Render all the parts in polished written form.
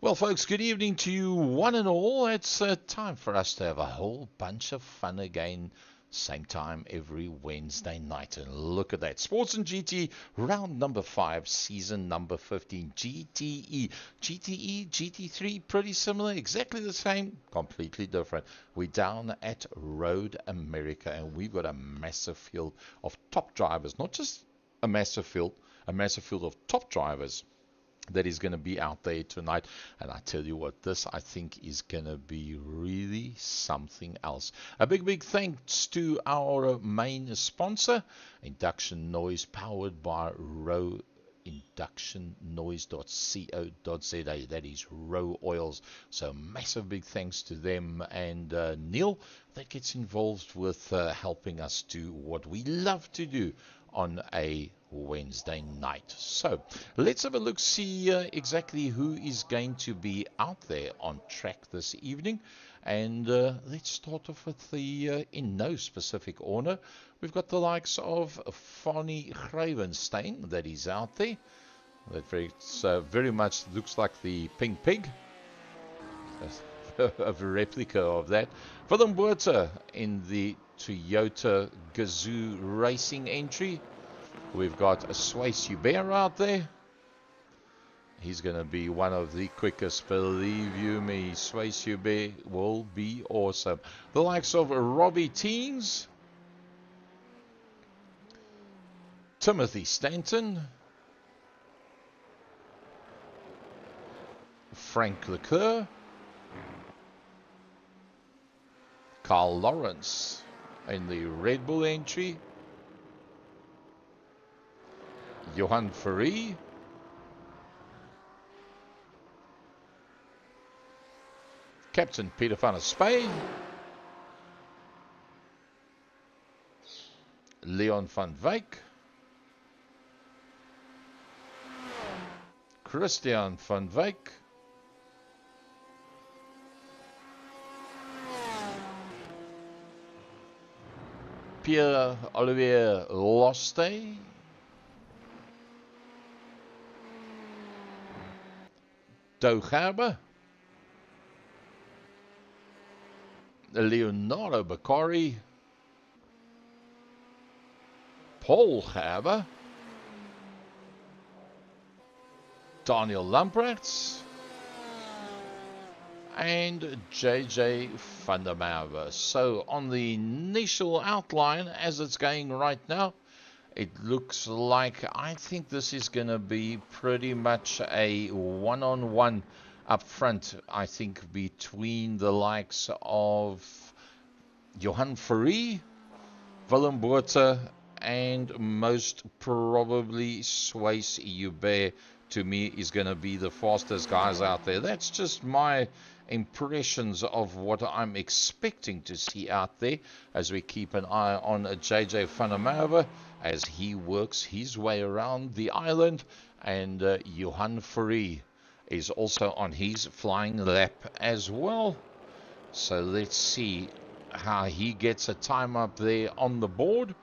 Well, folks, good evening to you one and all. It's time for us to have a whole bunch of fun again. Same time every Wednesday night. And look at that. Sports and GT, round number 5, season number 15. GTE. GTE, GT3, pretty similar, exactly the same, completely different. We're down at Road America, and we've got a massive field of top drivers. Not just a massive field of top drivers that is going to be out there tonight. And I tell you what, this I think is going to be really something else. A big thanks to our main sponsor, Induction Noise, powered by ROWE inductionnoise.co.za. That is ROWE Oils. So massive big thanks to them, and Neil that gets involved with helping us do what we love to do on a Wednesday night. So let's have a look, see exactly who is going to be out there on track this evening. And let's start off with the, in no specific order, we've got the likes of Fanny Gravenstein that is out there. That very much looks like the Pink Pig. A replica of that. Willem Botha in the Toyota Gazoo Racing entry. We've got a Swayze Hubert out there. He's going to be one of the quickest, believe you me. Swayze Hubert will be awesome. The likes of Robbie Teens, Timothy Stanton, Frank Leclerc, Carl Lawrence in the Red Bull entry, Johan Ferrari, Captain Peter van der Spey, Leon van Wyk, Christian van Wyk, Pierre-Olivier Loste, Doug Gerber, Leonardo Beccari, Paul Gerber, Daniel Lamprecht, and JJ van der Merwe. So on the initial outline, as it's going right now, it looks like I think this is going to be pretty much a one-on-one up front, I think, between the likes of Johan Ferrari, Willem Botha, and most probably Swayze Hubert. To me, is going to be the fastest guys out there. That's just my impressions of what I'm expecting to see out there, as we keep an eye on JJ van der Merwe as he works his way around the island, and Johan Ferrari is also on his flying lap as well. So let's see how he gets a time up there on the board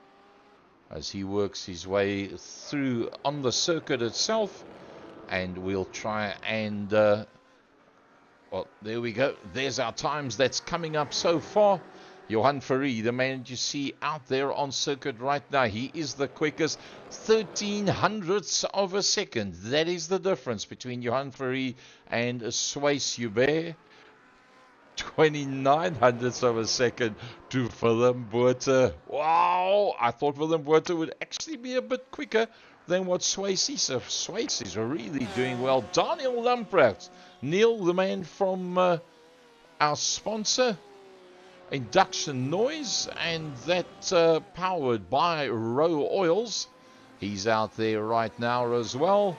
as he works his way through on the circuit itself. And we'll try and, well, there we go. There's our times that's coming up so far. Johan Ferrari, the man you see out there on circuit right now, he is the quickest, 1300ths of a second. That is the difference between Johan Ferrari and Swayze Hubert. 2900ths of a second to Willem Botha. Wow, I thought Willem Botha would actually be a bit quicker than what Swayze is. So Swayze is really doing well. Daniel Lamprecht, Neil, the man from our sponsor, Induction Noise, and that powered by ROWE Oils. He's out there right now as well,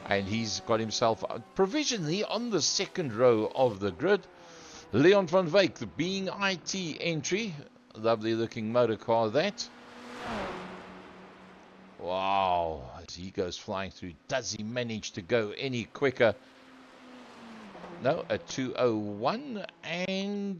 and he's got himself provisionally on the second row of the grid. Leon van Wyk, the Being IT entry, lovely looking motor car that. Wow, as he goes flying through, does he manage to go any quicker? No, a 201, and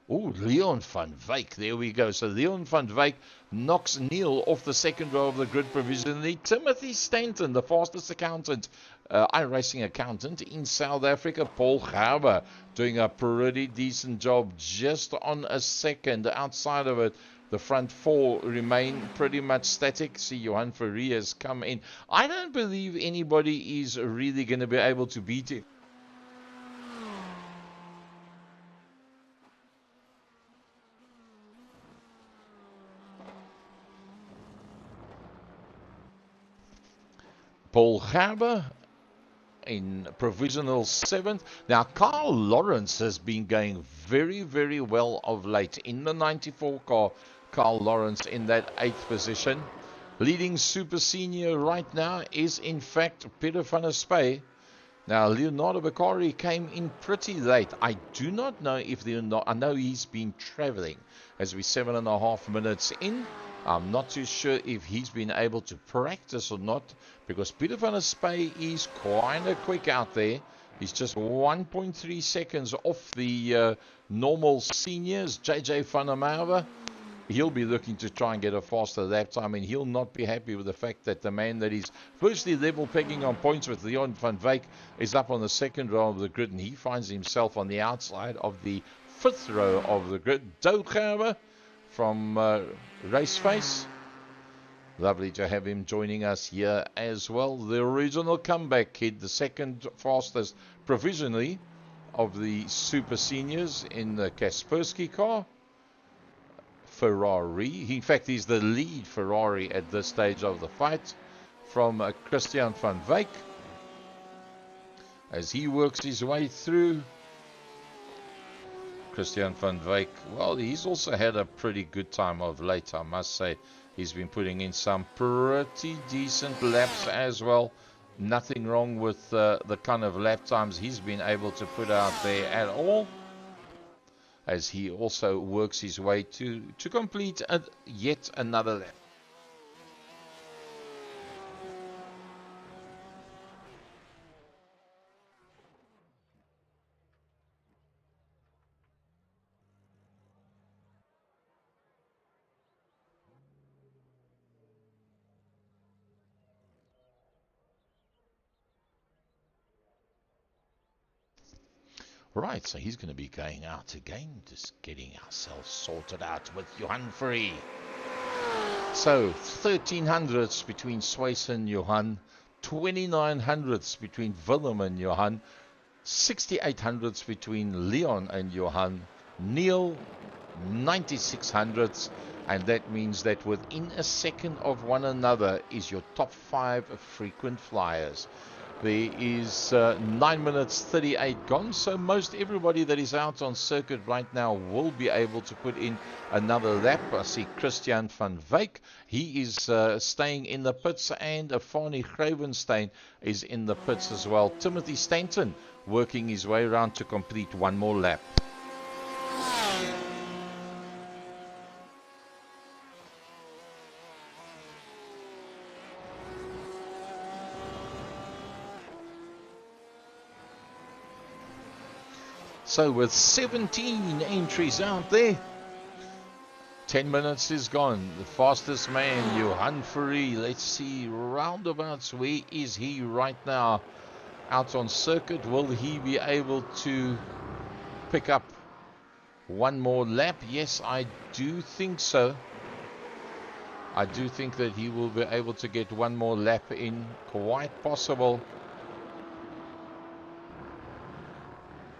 Leon van Wyk, there we go. So Leon van Wyk knocks Neil off the second row of the grid provisionally. Timothy Stanton, the fastest accountant, iRacing accountant in South Africa, Paul Gerber, doing a pretty decent job just on a second. Outside of it, the front four remain pretty much static. See, Johan Fourie has come in. I don't believe anybody is really going to be able to beat him. Paul Gerber in provisional 7th. Now, Carl Lawrence has been going very, very well of late. In the 94 car, Carl Lawrence in that 8th position. Leading super senior right now is, in fact, Peter van der Spey. Now, Leonardo Beccari came in pretty late. I do not know if I know he's been traveling as we're 7.5 minutes in. I'm not too sure if he's been able to practice or not, because Peter van der Spey is kind of quick out there. He's just 1.3 seconds off the normal seniors. JJ van der Merwe, he'll be looking to try and get a faster lap time, and he'll not be happy with the fact that the man that is firstly level pegging on points with Leon van Wyk is up on the 2nd row of the grid, and he finds himself on the outside of the 5th row of the grid. Douwe Gerber from Raceface. Lovely to have him joining us here as well. The original comeback kid, the second fastest provisionally of the super seniors in the Kaspersky car. Ferrari. In fact, he's the lead Ferrari at this stage of the fight from Christian van Wyk. As he works his way through, Christian van Wyk, well, he's also had a pretty good time of late, I must say. He's been putting in some pretty decent laps as well. Nothing wrong with the kind of lap times he's been able to put out there at all, as he also works his way to complete yet another lap. Right, so he's going to be going out again, just getting ourselves sorted out with Johan Fourie. So, 1300ths between Sways and Johan, 2900ths between Willem and Johan, 6800ths between Leon and Johan, Neil, 9600ths, and that means that within a second of one another is your top 5 frequent flyers. There is 9 minutes 38 gone, so most everybody that is out on circuit right now will be able to put in another lap. I see Christian van Wyk, he is staying in the pits, and Afani Gravenstein is in the pits as well. Timothy Stanton working his way around to complete one more lap. So with 17 entries out there, 10 minutes is gone. The fastest man, Johan Fourie. Let's see, roundabouts, where is he right now? Out on circuit, will he be able to pick up one more lap? Yes, I do think so. I do think that he will be able to get one more lap in, quite possible.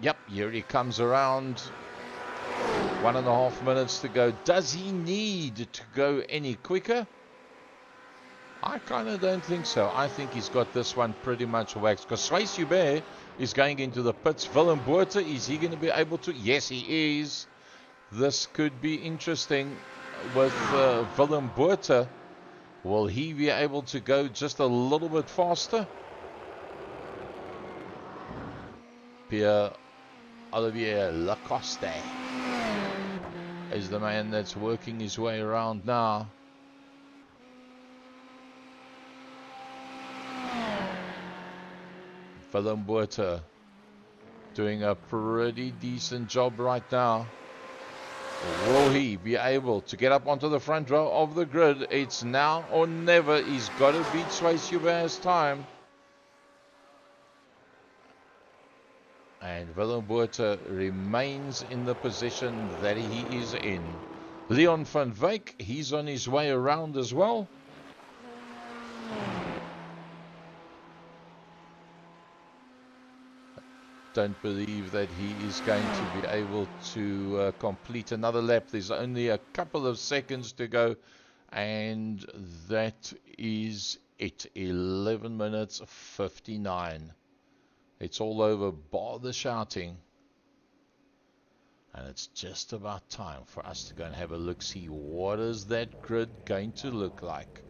Yep, here he comes around. 1.5 minutes to go. Does he need to go any quicker? I kind of don't think so. I think he's got this one pretty much waxed, because Sways Hubert is going into the pits. Willem Botha, is he going to be able to? Yes, he is. This could be interesting with Willem Botha. Will he be able to go just a little bit faster? Pierre Olivier Lacoste is the man that's working his way around now. Willem Botha doing a pretty decent job right now. Will he be able to get up onto the front row of the grid? It's now or never. He's got to beat Sways Hubert's time. And Willem Botha remains in the position that he is in. Leon van Wyk, he's on his way around as well. Don't believe that he is going to be able to complete another lap. There's only a couple of seconds to go, and that is it. 11 minutes 59. It's all over, bar the shouting. And it's just about time for us to go and have a look, see what is that grid going to look like.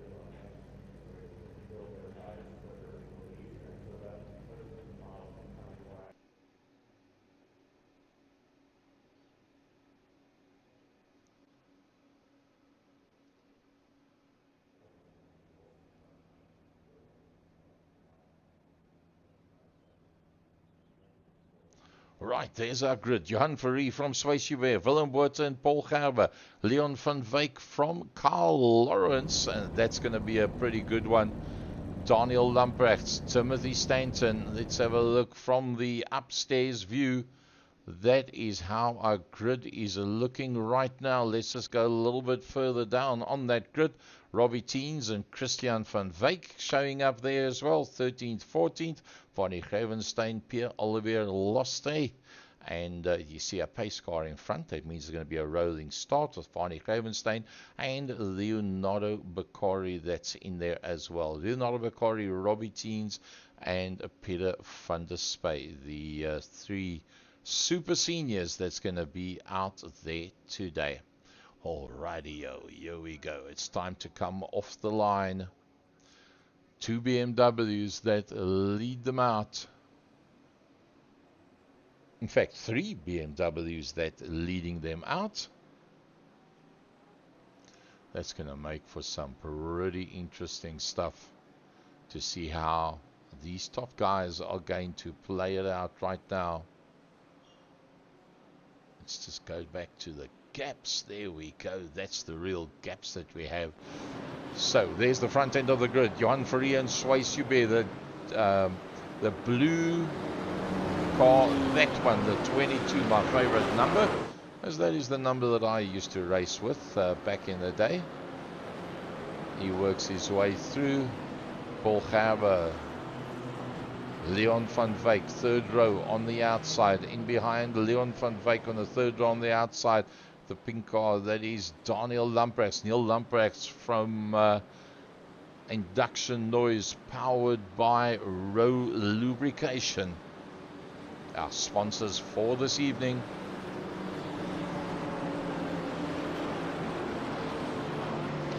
Right, there's our grid. Johan Verrie from Swayshuber, Willem Botha and Paul Gerber, Leon van Wyk from Carl Lawrence, and that's going to be a pretty good one. Daniel Lamprecht, Timothy Stanton. Let's have a look from the upstairs view. That is how our grid is looking right now. Let's just go a little bit further down on that grid. Robbie Teens and Christian van Wyk showing up there as well. 13th, 14th. Vonnie Gravenstein, Pierre Olivier Loste. And you see a pace car in front. That means there's going to be a rolling start with Vonnie Gravenstein and Leonardo Beccari that's in there as well. Leonardo Beccari, Robbie Teens, and Peter van der Spey. The three super seniors that's going to be out there today. Alrighty-o, here we go. It's time to come off the line. Two BMWs that lead them out. In fact, three BMWs that leading them out. That's going to make for some pretty interesting stuff to see how these top guys are going to play it out right now. Let's just go back to the gaps. There we go. That's the real gaps that we have. So there's the front end of the grid. Johan Verrie and Swayshuber, the blue car, that one, the 22, my favorite number, as that is the number that I used to race with back in the day. He works his way through. Paul Gerber, Leon van Wyk, third row on the outside. In behind, Leon van Wyk on the third row on the outside. The pink car, that is Daniel Lamprecht. Neil Lamprecht from Induction Noise, powered by ROWE Lubrication. Our sponsors for this evening.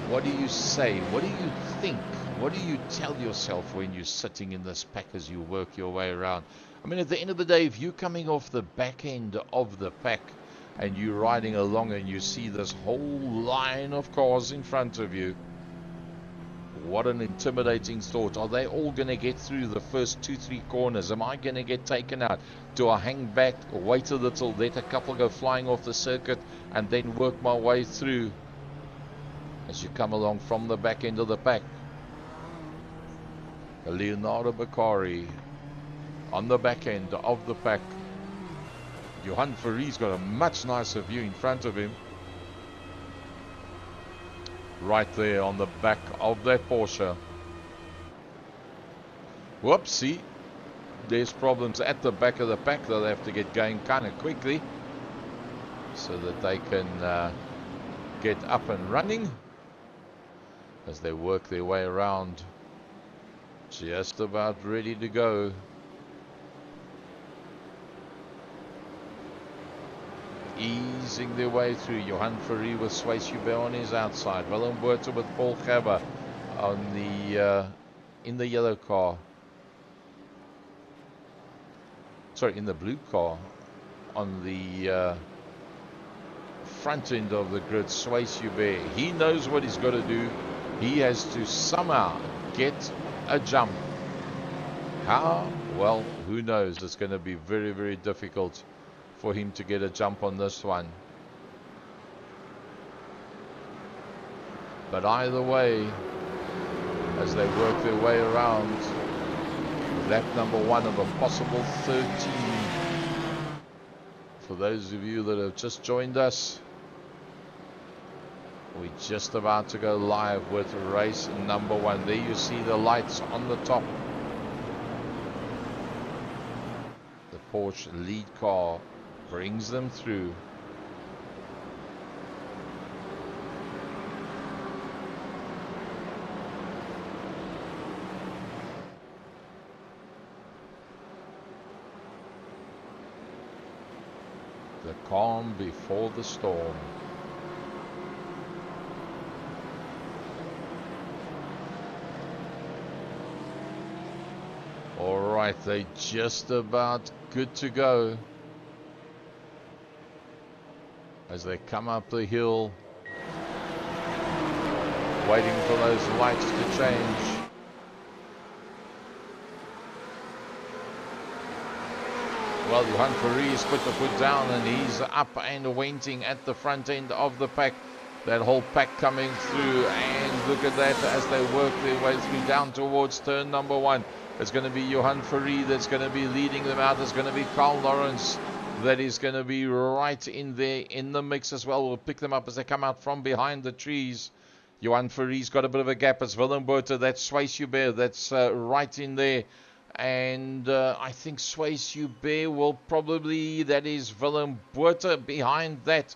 What do you say? What do you think? What do you tell yourself when you're sitting in this pack as you work your way around? I mean, at the end of the day, if you're coming off the back end of the pack and you're riding along and you see this whole line of cars in front of you, what an intimidating thought. Are they all going to get through the first 2-3 corners? Am I going to get taken out? Do I hang back, wait a little, let a couple go flying off the circuit, and then work my way through as you come along from the back end of the pack? Leonardo Beccari on the back end of the pack. Johan Verrie's got a much nicer view in front of him. Right there on the back of that Porsche. Whoopsie. There's problems at the back of the pack. They'll have to get going kind of quickly so that they can get up and running as they work their way around. Just about ready to go. Easing their way through. Johan Verrie with Swayshuber on his outside. Willem Botha with Paul Gerber on the in the yellow car. Sorry, in the blue car. On the front end of the grid, Swayshuber. He knows what he's got to do. He has to somehow get a jump. How? Well, who knows? It's going to be very, very difficult for him to get a jump on this one. But either way, as they work their way around, lap number 1 of a possible 13 For those of you that have just joined us, we're just about to go live with race number 1. There you see the lights on the top. The Porsche lead car brings them through. The calm before the storm. Alright, they're just about good to go as they come up the hill, waiting for those lights to change. Well, Johan Verri's put the foot down and he's up and waiting at the front end of the pack. That whole pack coming through, and look at that as they work their way through down towards turn number 1. It's going to be Johan Verri that's going to be leading them out. It's going to be Carl Lawrence that is going to be right in there in the mix as well. We'll pick them up as they come out from behind the trees. Johan Verri's got a bit of a gap. It's Willem Botha, that's Swayze Hubert, that's right in there. And I think Swayze Hubert will probably, that is Willem Botha. Behind that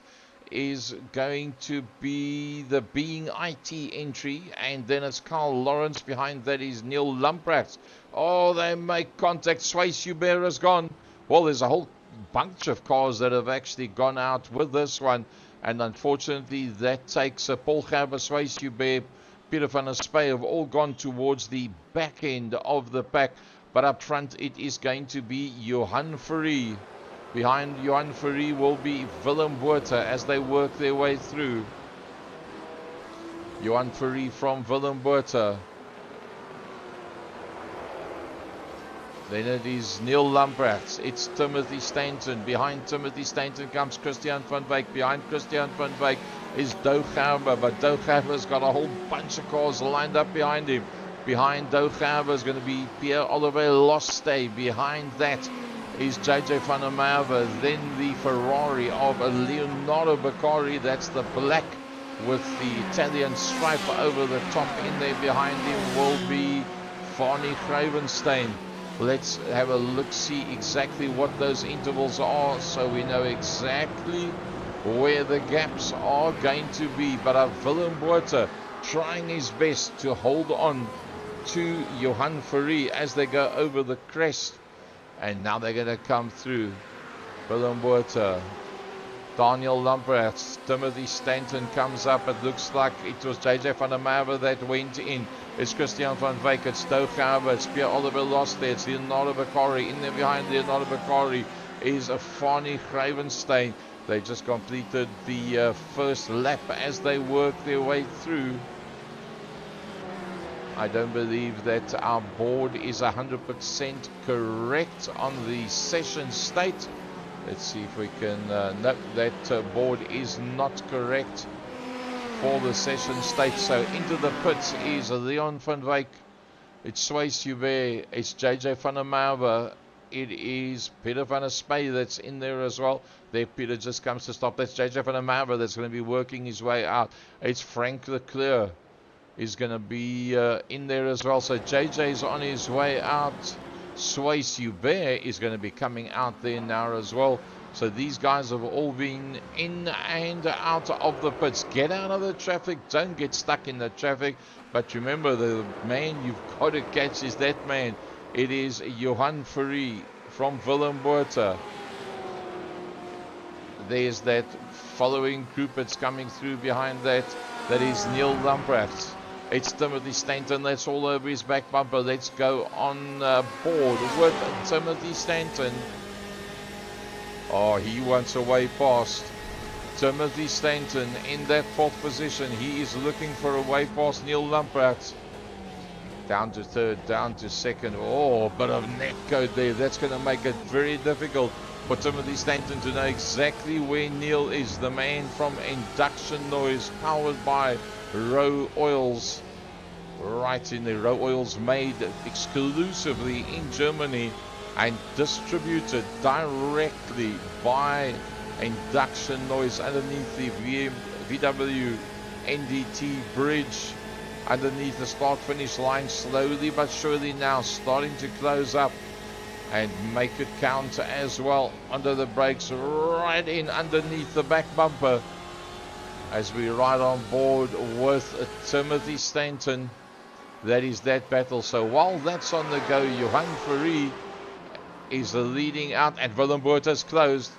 is going to be the Being IT entry, and then it's Carl Lawrence. Behind that is Neil Lamprecht. Oh, they make contact. Swayze Hubert is gone. Well, there's a whole bunch of cars that have actually gone out with this one, and unfortunately that takes Paul Gerber, Swayze Hubert, Peter van der Spey have all gone towards the back end of the pack. But up front it is going to be Johan Verri. Behind Johan Verri will be Willem Botha as they work their way through. Johan Verri from Willem Botha. Then it is Neil Lamprecht. It's Timothy Stanton. Behind Timothy Stanton comes Christian van Wyk. Behind Christian van Wyk is Douwe Gerber. But Douwe Gerber's got a whole bunch of cars lined up behind him. Behind Douwe Gerber is going to be Pierre-Olivier Loste. Behind that is JJ van der Merwe. Then the Ferrari of Leonardo Beccari. That's the black with the Italian stripe over the top. In there behind him will be Varney Gravenstein. Let's have a look, see exactly what those intervals are, so we know exactly where the gaps are going to be. But Willem Botha trying his best to hold on to Johan Verri as they go over the crest, and now they're going to come through. Willem Botha, Daniel Lamprecht, Timothy Stanton comes up. It looks like it was JJ van der Merwe that went in. It's Christian van Wyk, it's Douwe Gerber, it's Pierre-Olivier Loste, it's Leonardo Beccari. In there behind Leonardo Beccari is Varney Gravenstein. They just completed the first lap as they work their way through. I don't believe that our board is 100% correct on the session state. Let's see if we can note that board is not correct for the session state. So into the pits is Leon van Wyk, it's Swayze Hubert, it's JJ van der Merwe, it is Peter van der Spey that's in there as well. There Peter just comes to stop. That's JJ van der Merwe that's going to be working his way out. It's Frank Leclerc is going to be in there as well. So JJ is on his way out. Swayze Hubert is going to be coming out there now as well. So these guys have all been in and out of the pits. Get out of the traffic. Don't get stuck in the traffic. But remember, the man you've got to catch is that man. It is Johan Verri from Willem Botha. There's that following group that's coming through behind that. That is Neil Lamprecht. It's Timothy Stanton, that's all over his back bumper. Let's go on board with Timothy Stanton. Oh, he wants a way past. Timothy Stanton in that 4th position. He is looking for a way past Neil Lamprecht. Down to 3rd, down to 2nd. Oh, a bit of net code there. That's going to make it very difficult for Timothy Stanton to know exactly where Neil is. The man from Induction Noise, powered by ROWE Oils. Right in there. ROWE Oils made exclusively in Germany. and distributed directly by Induction Noise underneath the VW NDT bridge, underneath the start finish line, slowly but surely now starting to close up and make it count as well. Under the brakes, right in underneath the back bumper as we ride on board with Timothy Stanton. That is that battle. So while that's on the go, Johan Fourie is leading out, and Willem Botha's closed.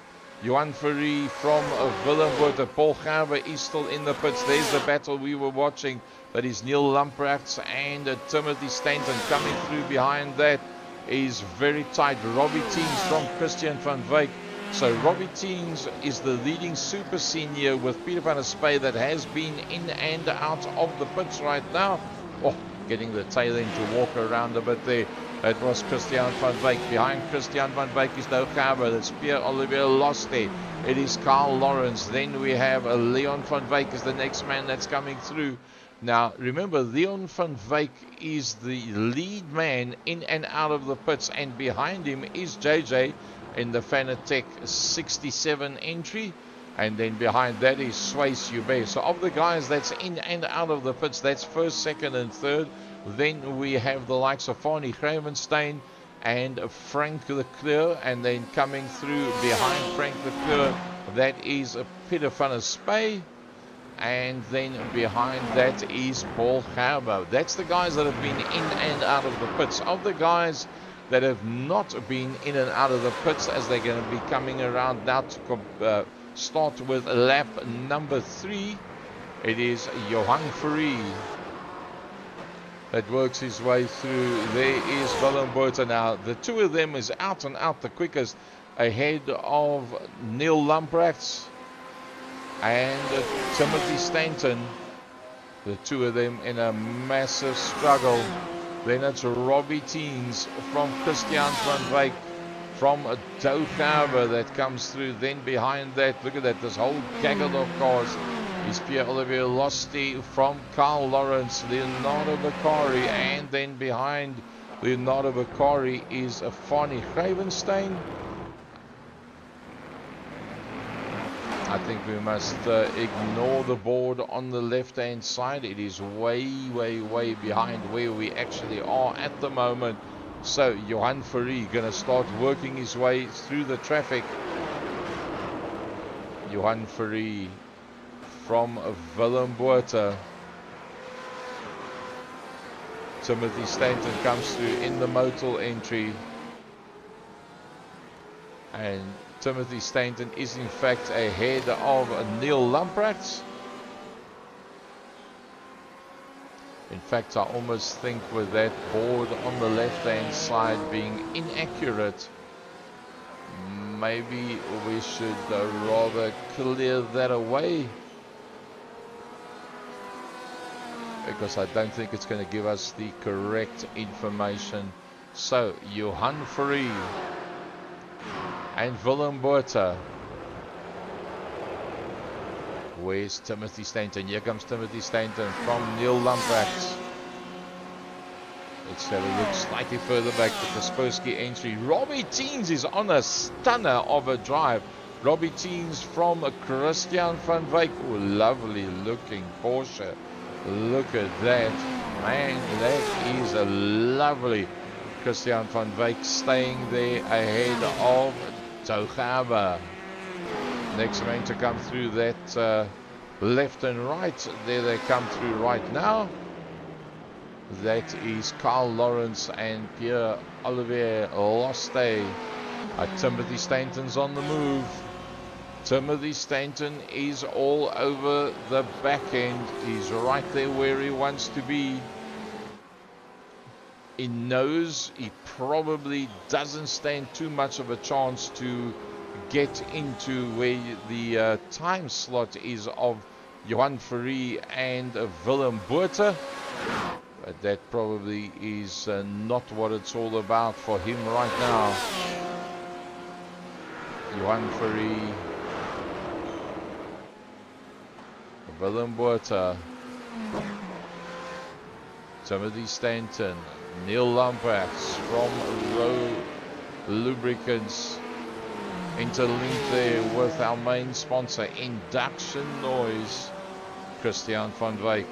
Johan Fourie from Willem Botha. Paul Gerber is still in the pits. There's the battle we were watching. That is Neil Lamprecht and Timothy Stanton coming through. Behind that is very tight Robbie Teens from Christian van Wyk. So Robbie Teens is the leading super senior with Peter van der Spey that has been in and out of the pits right now. Oh, getting the tail end to walk around a bit there. It was Christian van Wyk. Behind Christian van Wyk is no Gerber. That's Pierre-Olivier Loste. It is Carl Lawrence. Then we have Leon van Wyk is the next man that's coming through. Now, remember, Leon van Wyk is the lead man in and out of the pits. And behind him is JJ in the Fanatec 67 entry. And then behind that is Sways Hubert. So of the guys that's in and out of the pits, that's first, second, and third. Then we have the likes of Fanie Gravenstein and Frank Leclerc. And then coming through behind Frank Leclerc, that is Peter van der Spey. And then behind that is Paul Gerber. That's the guys that have been in and out of the pits. Of the guys that have not been in and out of the pits, as they're going to be coming around now to start with lap number 3, it is Johan Fourie that works his way through. There is Willem Botha now. The two of them is out and out the quickest, ahead of Neil Lamprecht and Timothy Stanton. The two of them in a massive struggle. Then it's Robbie Teens from Christian van Wyk from Doug Gerber that comes through. Then behind that, look at that, this whole gaggle of cars is Pierre-Olivier Loste from Carl Lawrence, Leonardo Beccari, and then behind Leonardo Beccari is Fanie Gravenstein. I think we must ignore the board on the left hand side. It is way behind where we actually are at the moment. So Johan Fourie going to start working his way through the traffic. Johan Fourie from Willem Botha. Timothy Stanton comes through in the Motul entry. And Timothy Stanton is in fact ahead of Neil Lamprecht. In fact, I almost think with that board on the left hand side being inaccurate, maybe we should rather clear that away, because I don't think it's going to give us the correct information. So Johan Fourie and Willem Botha. Where's Timothy Stanton? Here comes Timothy Stanton from Neil Lamprecht. Let's have a look slightly further back to Kaspersky entry. Robbie Teens is on a stunner of a drive. Robbie Teens from Christian van Wyk. Oh, lovely looking Porsche. Look at that. Man, that is a lovely Christian van Wyk staying there ahead of Doug Gerber. Next man to come through that left and right. There they come through right now. That is Carl Lawrence and Pierre-Olivier Loste. Timothy Stanton's on the move. Timothy Stanton is all over the back end. He's right there where he wants to be. He knows he probably doesn't stand too much of a chance to get into where the time slot is of Johan Fourie and Willem Botha. But that probably is not what it's all about for him right now. Johan Fourie, Willem Botha, Timothy Stanton, Neil Lamprecht from ROWE Lubricants interlinked there with our main sponsor, Induction Noise. Christian van Wyk.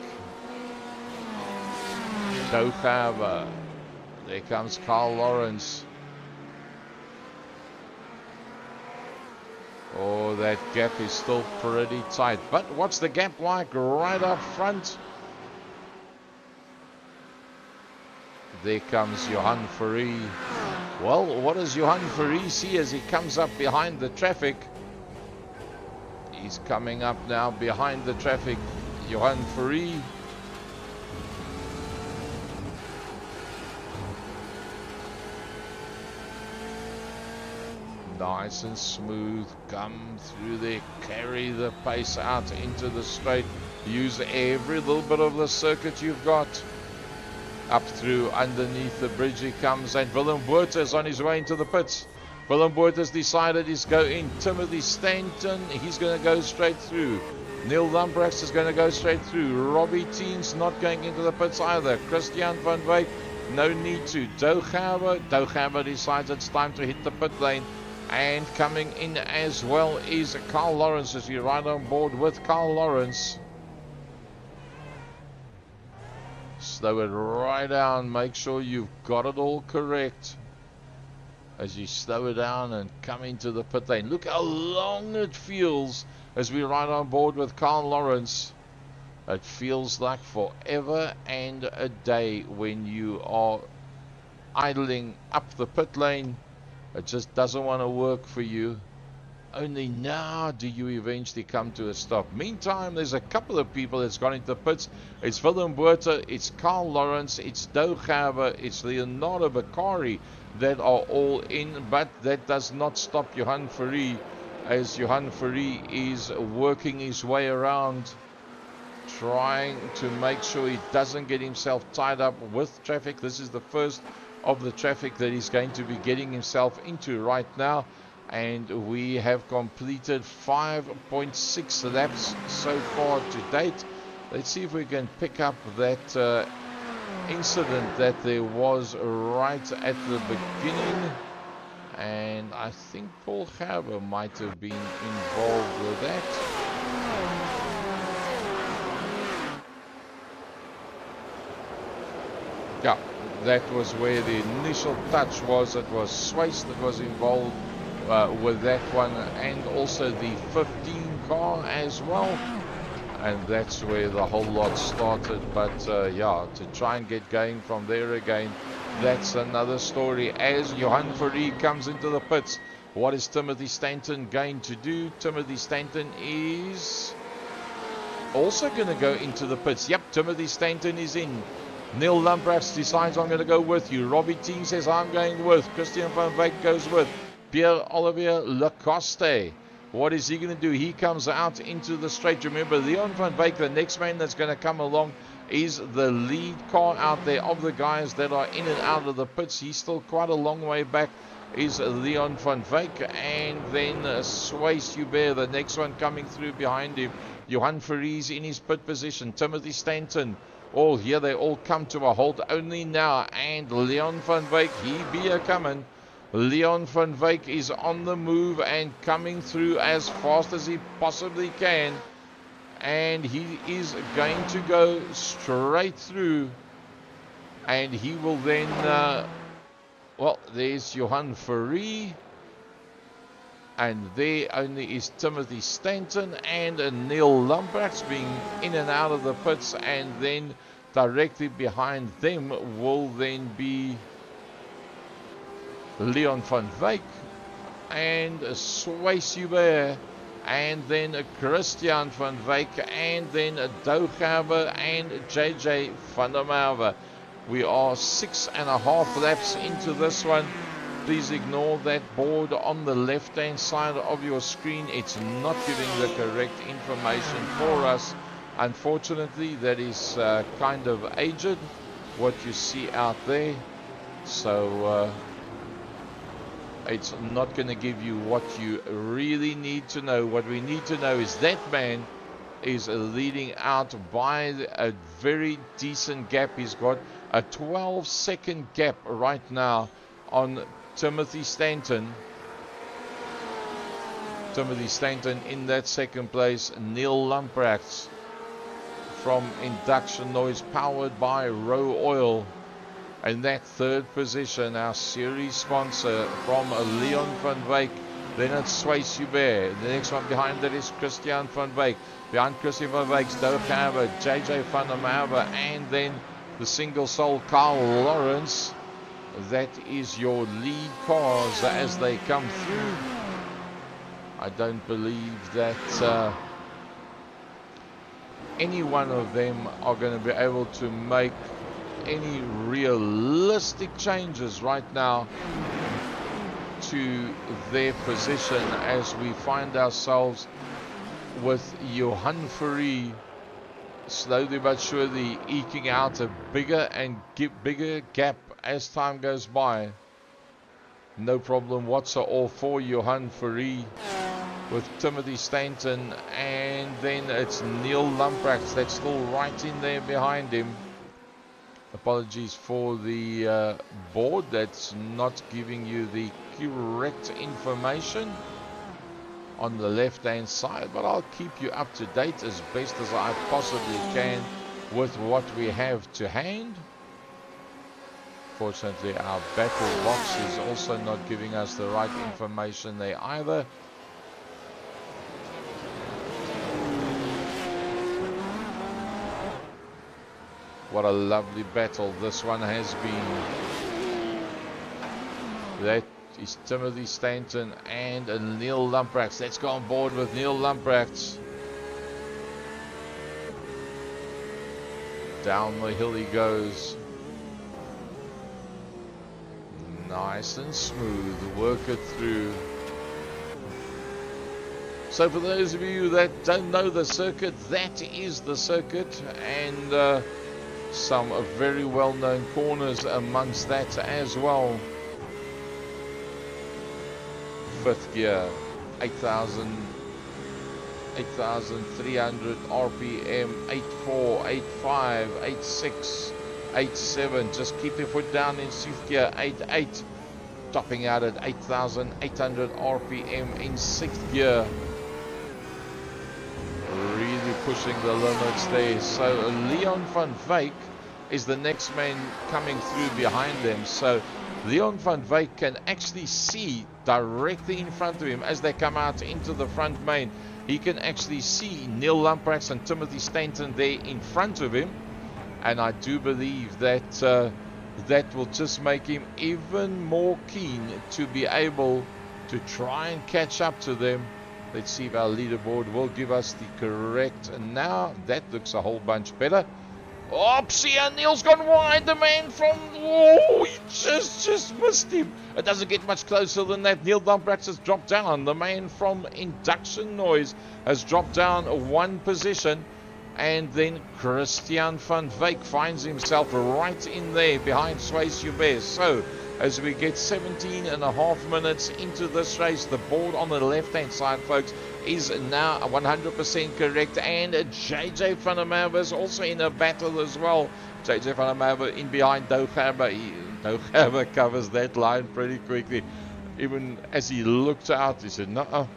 Doughaber. There comes Carl Lawrence. Oh, that gap is still pretty tight. But what's the gap like right up front? There comes Johan Fourie. Well, what does Johan Fourie see as he comes up behind the traffic? He's coming up now behind the traffic. Johan Fourie. Nice and smooth. Come through there. Carry the pace out into the straight. Use every little bit of the circuit you've got. Up through underneath the bridge he comes, and Willem Botha is on his way into the pits. Willem Botha has decided he's going in. Timothy Stanton, he's going to go straight through. Neil Lamprecht is going to go straight through. Robbie Teen's not going into the pits either. Christian van Wyk, no need to. Doughaber decides it's time to hit the pit lane. And coming in as well is Carl Lawrence as we ride on board with Carl Lawrence. Slow it right down. Make sure you've got it all correct as you slow it down and come into the pit lane. Look how long it feels as we ride on board with Carl Lawrence. It feels like forever and a day when you are idling up the pit lane. It just doesn't want to work for you. Only now do you eventually come to a stop. Meantime, there's a couple of people that's gone into the pits. It's Willem Botha, it's Carl Lawrence, it's Doughaber, it's Leonardo Beccari that are all in, but that does not stop Johan Fourie, as Johan Fourie is working his way around, trying to make sure he doesn't get himself tied up with traffic. This is the first of the traffic that he's going to be getting himself into right now. And we have completed 5.6 laps so far to date. Let's see if we can pick up that incident that there was right at the beginning. And I think Paul Gerber might have been involved with that. Yeah, that was where the initial touch was. It was Swace that was involved with that one, and also the 15 car as well, and that's where the whole lot started. But yeah, to try and get going from there again, that's another story. As Johan Fourie comes into the pits, what is Timothy Stanton going to do? Timothy Stanton is also going to go into the pits. Yep, Timothy Stanton is in. Neil Lamprecht decides, I'm going to go with you. Robbie Teen says, I'm going with. Christian van Wyk goes with. Pierre-Olivier Lacoste. What is he going to do? He comes out into the straight. Remember, Leon van Wyk, the next man that's going to come along, is the lead car out there of the guys that are in and out of the pits. He's still quite a long way back, is Leon van Wyk. And then Swace Hubert, the next one coming through behind him. Johan Fourie's in his pit position. Timothy Stanton. All here, they all come to a halt only now. And Leon van Wyk, he be a coming. Leon van Wyk is on the move and coming through as fast as he possibly can. And he is going to go straight through. And he will then, well, there's Johan Fourie. And there only is Timothy Stanton and Neil Lamprecht being in and out of the pits. And then directly behind them will then be Leon van Wyk and Swace Hubert, and then Christian van Wyk, and then Doughaber and JJ van der Merwe. We are 6.5 laps into this one. Please ignore that board on the left hand side of your screen. It's not giving the correct information for us. Unfortunately, that is kind of aged, what you see out there. So it's not going to give you what you really need to know. What we need to know is that man is leading out by a very decent gap. He's got a 12-second gap right now on Timothy Stanton. Timothy Stanton in that second place. Neil Lamprecht from Induction Noise, powered by ROWE Oil. And that third position, our series sponsor from Leon van Wyk. Then it's Swayze Hubert. The next one behind that is Christian van Wyk. Behind Christian van Wyk's Doug Haber, JJ van der Merwe, and then the single soul Carl Lawrence. That is your lead cars as they come through. I don't believe that any one of them are going to be able to make any realistic changes right now to their position, as we find ourselves with Johan Fourie slowly but surely eking out a bigger and bigger gap as time goes by. No problem whatsoever for Johan Fourie with Timothy Stanton, and then it's Neil Lamprecht that's still right in there behind him. Apologies for the board that's not giving you the correct information on the left hand side, but I'll keep you up to date as best as I possibly can with what we have to hand. Fortunately, our battle box is also not giving us the right information there either. What a lovely battle this one has been. That is Timothy Stanton and Neil Lamprecht. Let's go on board with Neil Lamprecht. Down the hill he goes. Nice and smooth. Work it through. So for those of you that don't know the circuit, that is the circuit, and some very well-known corners amongst that as well. Fifth gear, 8,300 RPM, 84, 85, 86, 87. Just keep your foot down in fifth gear, 88. Topping out at 8,800 RPM in sixth gear. Really pushing the limits there. So Leon van Wyk is the next man coming through behind them. So Leon van Wyk can actually see directly in front of him as they come out into the front main. He can actually see Neil Lamprecht and Timothy Stanton there in front of him. And I do believe that that will just make him even more keen to be able to try and catch up to them. Let's see if our leaderboard will give us the correct. And now that looks a whole bunch better. Oopsie, and Neil's gone wide. The man from... Oh, he just missed him. It doesn't get much closer than that. Neil Lamprecht has dropped down. The man from Induction Noise has dropped down one position. And then Christian van Wyk finds himself right in there behind Swayze Hubert. So as we get 17.5 minutes into this race, the board on the left-hand side, folks, is now 100% correct. And JJ van der Merwe is also in a battle as well. JJ van der Merwe in behind Doug Haber. Doug Haber covers that line pretty quickly. Even as he looked out, he said, "No,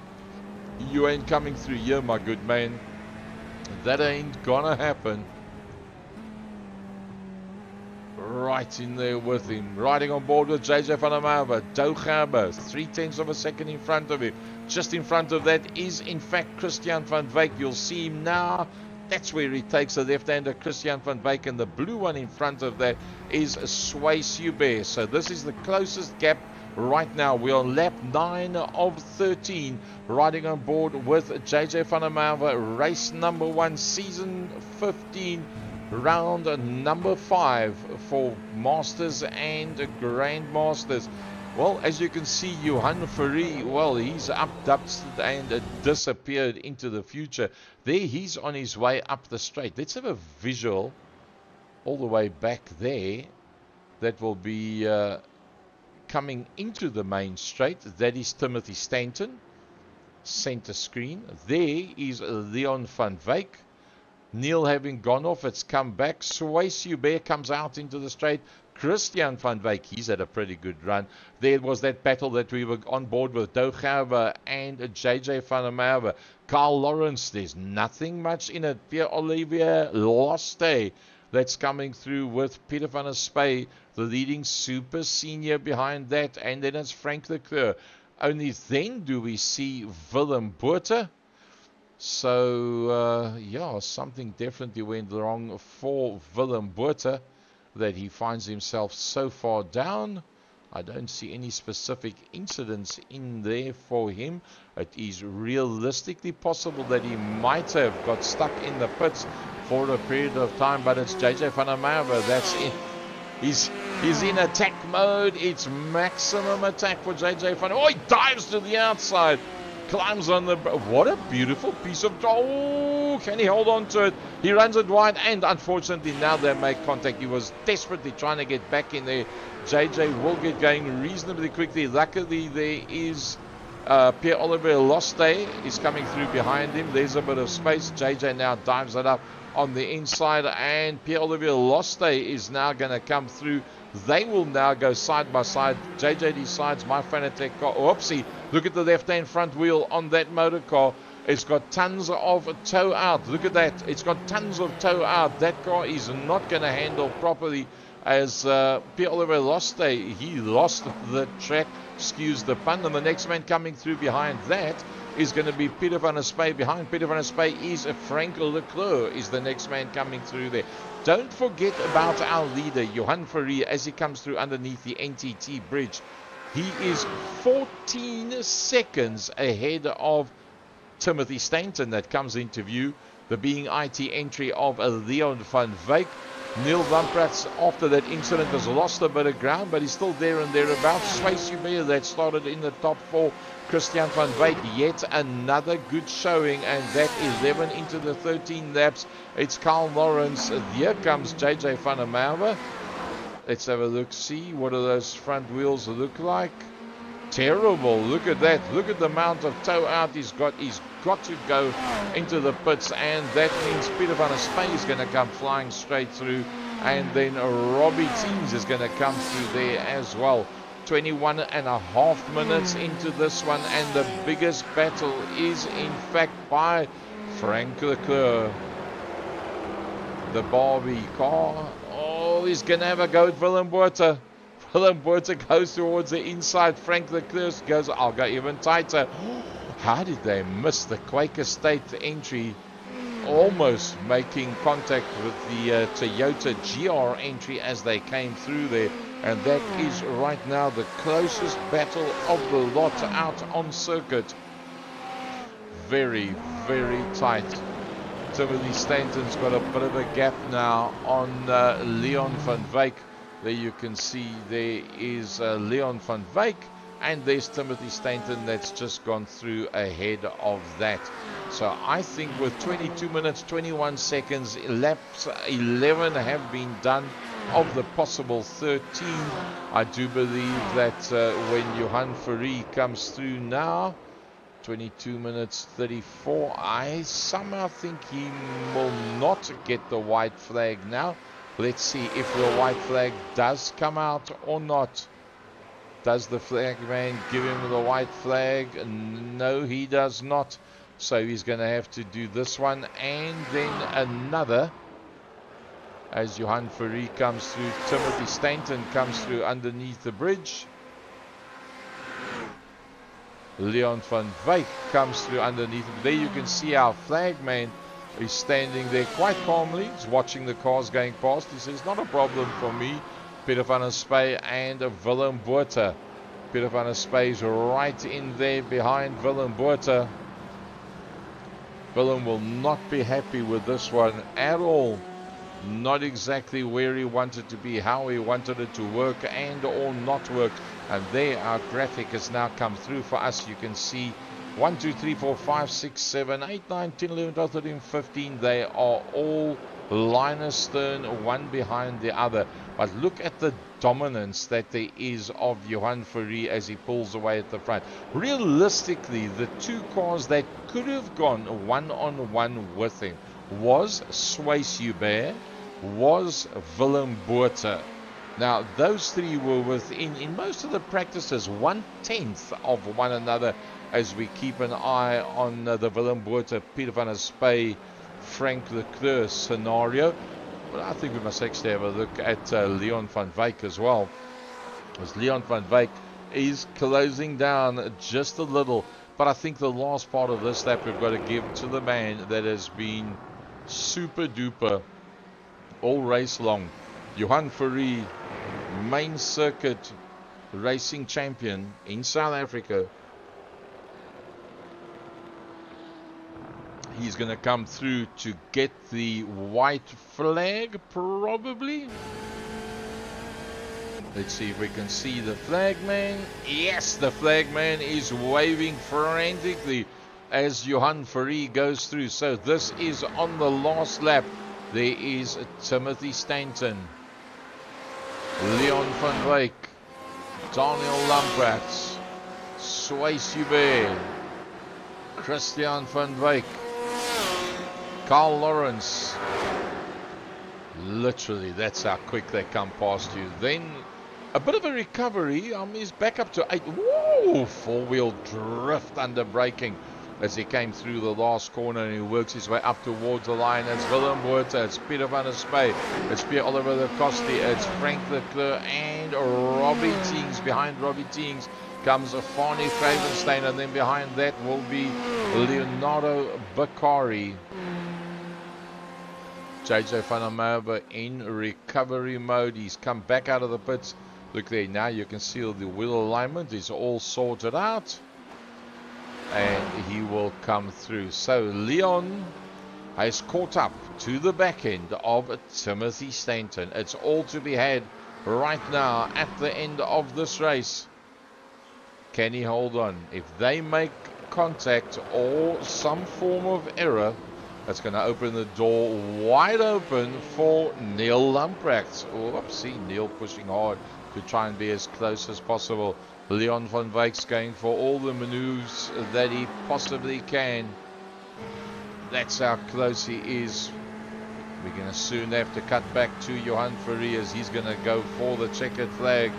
you ain't coming through here, my good man. That ain't gonna happen." Right in there with him, riding on board with JJ van der Merwe. Doug Haber, 0.3 of a second in front of him. Just in front of that is in fact Christian van Wyk. You'll see him now. That's where he takes the left-hander, Christian van Wyk, and the blue one in front of that is Swayze Hubert. So this is the closest gap right now. We're on lap 9 of 13, riding on board with JJ van der Merwe. Race number 1, season 15, round number 5 for Masters and Grandmasters. Well, as you can see, Johan Fourie, well, he's up and disappeared into the future. There, he's on his way up the straight. Let's have a visual all the way back there. That will be coming into the main straight. That is Timothy Stanton, center screen. There is Leon van Wyk. Neil having gone off, it's come back. Swayze Hubert comes out into the straight, Christian van Wyk, he's had a pretty good run. There was that battle that we were on board with Dougawa and JJ van der Merwe. Carl Lawrence, there's nothing much in it. Pierre-Olivier Loste, that's coming through with Peter van der Spey, the leading super senior behind that. And then it's Frank Lekker. Only then do we see Willem Botha. So, yeah, something definitely went wrong for Willem Botha, that he finds himself so far down. I don't see any specific incidents in there for him. It is realistically possible that he might have got stuck in the pits for a period of time, but it's JJ van der Merwe that's in. He's in attack mode. It's maximum attack for JJ van der Merwe. Oh, he dives to the outside. Climbs on the... What a beautiful piece of... Oh, can he hold on to it? He runs it wide, and unfortunately now they make contact. He was desperately trying to get back in there. JJ will get going reasonably quickly. Luckily, there is Pierre-Olivier Loste is coming through behind him. There's a bit of space. JJ now dives it up on the inside, and Pierre-Olivier Loste is now going to come through. They will now go side by side. JJ decides my Fanatec car. Oopsie. Look at the left-hand front wheel on that motor car. It's got tons of tow out. Look at that. It's got tons of tow out. That car is not going to handle properly, as Pierre-Olivier Loste, he lost the track, excuse the pun. And the next man coming through behind that is going to be Peter van der Spey. Behind Peter van der Spey is Frank Lekker, is the next man coming through there. Don't forget about our leader, Johan Fourie, as he comes through underneath the NTT bridge. He is 14 seconds ahead of Timothy Stanton that comes into view. The being IT entry of Leon van Wyk. Neil Lamprats, after that incident, has lost a bit of ground, but he's still there and thereabouts. Swayze Hubert, that started in the top 4. Christian van Wyk, yet another good showing, and that 11 into the 13 laps. It's Carl Lawrence. Here comes JJ van der Merwe. Let's have a look, see what do those front wheels look like. Terrible. Look at that. Look at the amount of tow out he's got. He's got to go into the pits, and that means Peter van der Spey is going to come flying straight through, and then Robbie Teams is going to come through there as well. 21 and a half minutes into this one, and the biggest battle is in fact by Frank Lekker. The Barbie car. Oh, he's going to have a go at Willem Botha. Willem Botha goes towards the inside. Frank Lekker goes, I'll go even tighter. How did they miss the Quaker State entry? Almost making contact with the Toyota GR entry as they came through there. And that is right now the closest battle of the lot out on circuit. Very, very tight. Timothy Stanton's got a bit of a gap now on Leon van Wyk. There you can see there is Leon van Wyk, and there's Timothy Stanton that's just gone through ahead of that. So I think with 22 minutes, 21 seconds, laps 11 have been done of the possible 13. I do believe that when Johan Fourie comes through now, 22 minutes 34, I somehow think he will not get the white flag now. Let's see if the white flag does come out or not. Does the flag man give him the white flag? No, he does not. So he's going to have to do this one and then another. As Johan Fourie comes through, Timothy Stanton comes through underneath the bridge. Leon van Wyk comes through underneath. There you can see our flag man is standing there quite calmly. He's watching the cars going past. He says, not a problem for me. Peter van der Spey and Willem Botha. Peter van der Spey is right in there behind Willem Botha. Willem will not be happy with this one at all. Not exactly where he wanted to be, how he wanted it to work and or not work. And there our graphic has now come through for us. You can see 1, 2, 3, 4, 5, 6, 7, 8, 9, 10, 11, 12, 13, 15. They are all line astern, one behind the other. But look at the dominance that there is of Johan Fourie as he pulls away at the front. Realistically, the two cars that could have gone one-on-one with him was Swayze Hubert, was Willem Botha. Now, those three were within, in most of the practices, 1/10 of one another as we keep an eye on the Willem Botha, Peter van der Spey, Frank Leclerc scenario. But I think we must actually have a look at Leon van Wyk as well. As Leon van Wyk is closing down just a little. But I think the last part of this lap we've got to give to the man that has been super duper all race long. Johan Fourie, main circuit racing champion in South Africa. He's going to come through to get the white flag, probably. Let's see if we can see the flagman. Yes, the flagman is waving frantically as Johan Fourie goes through. So this is on the last lap. There is Timothy Stanton, Leon van Wyk, Daniel Lamprecht, Swys Hubert, Christian van Wyk, Carl Lawrence. Literally, that's how quick they come past you. Then a bit of a recovery. He's back up to 8. Whoa! Four-wheel drift under braking as he came through the last corner, and he works his way up towards the line. It's Willem Botha, it's Peter van der Spey, it's Pierre-Oliver Le Coste, it's Frank Leclerc, and Robbie Teings. Behind Robbie Teings comes Fani Cravenstein, and then behind that will be Leonardo Bakari. JJ van der Merwe in recovery mode. He's come back out of the pits. Look there, now you can see the wheel alignment is all sorted out. And he will come through. So Leon has caught up to the back end of Timothy Stanton. It's all to be had right now at the end of this race. Can he hold on? If they make contact or some form of error, that's going to open the door wide open for Neil Lamprecht. Oops, see Neil pushing hard to try and be as close as possible. Leon van Wyk's going for all the maneuvers that he possibly can. That's how close he is. We're going to soon have to cut back to Johan Fourie as he's going to go for the checkered flag.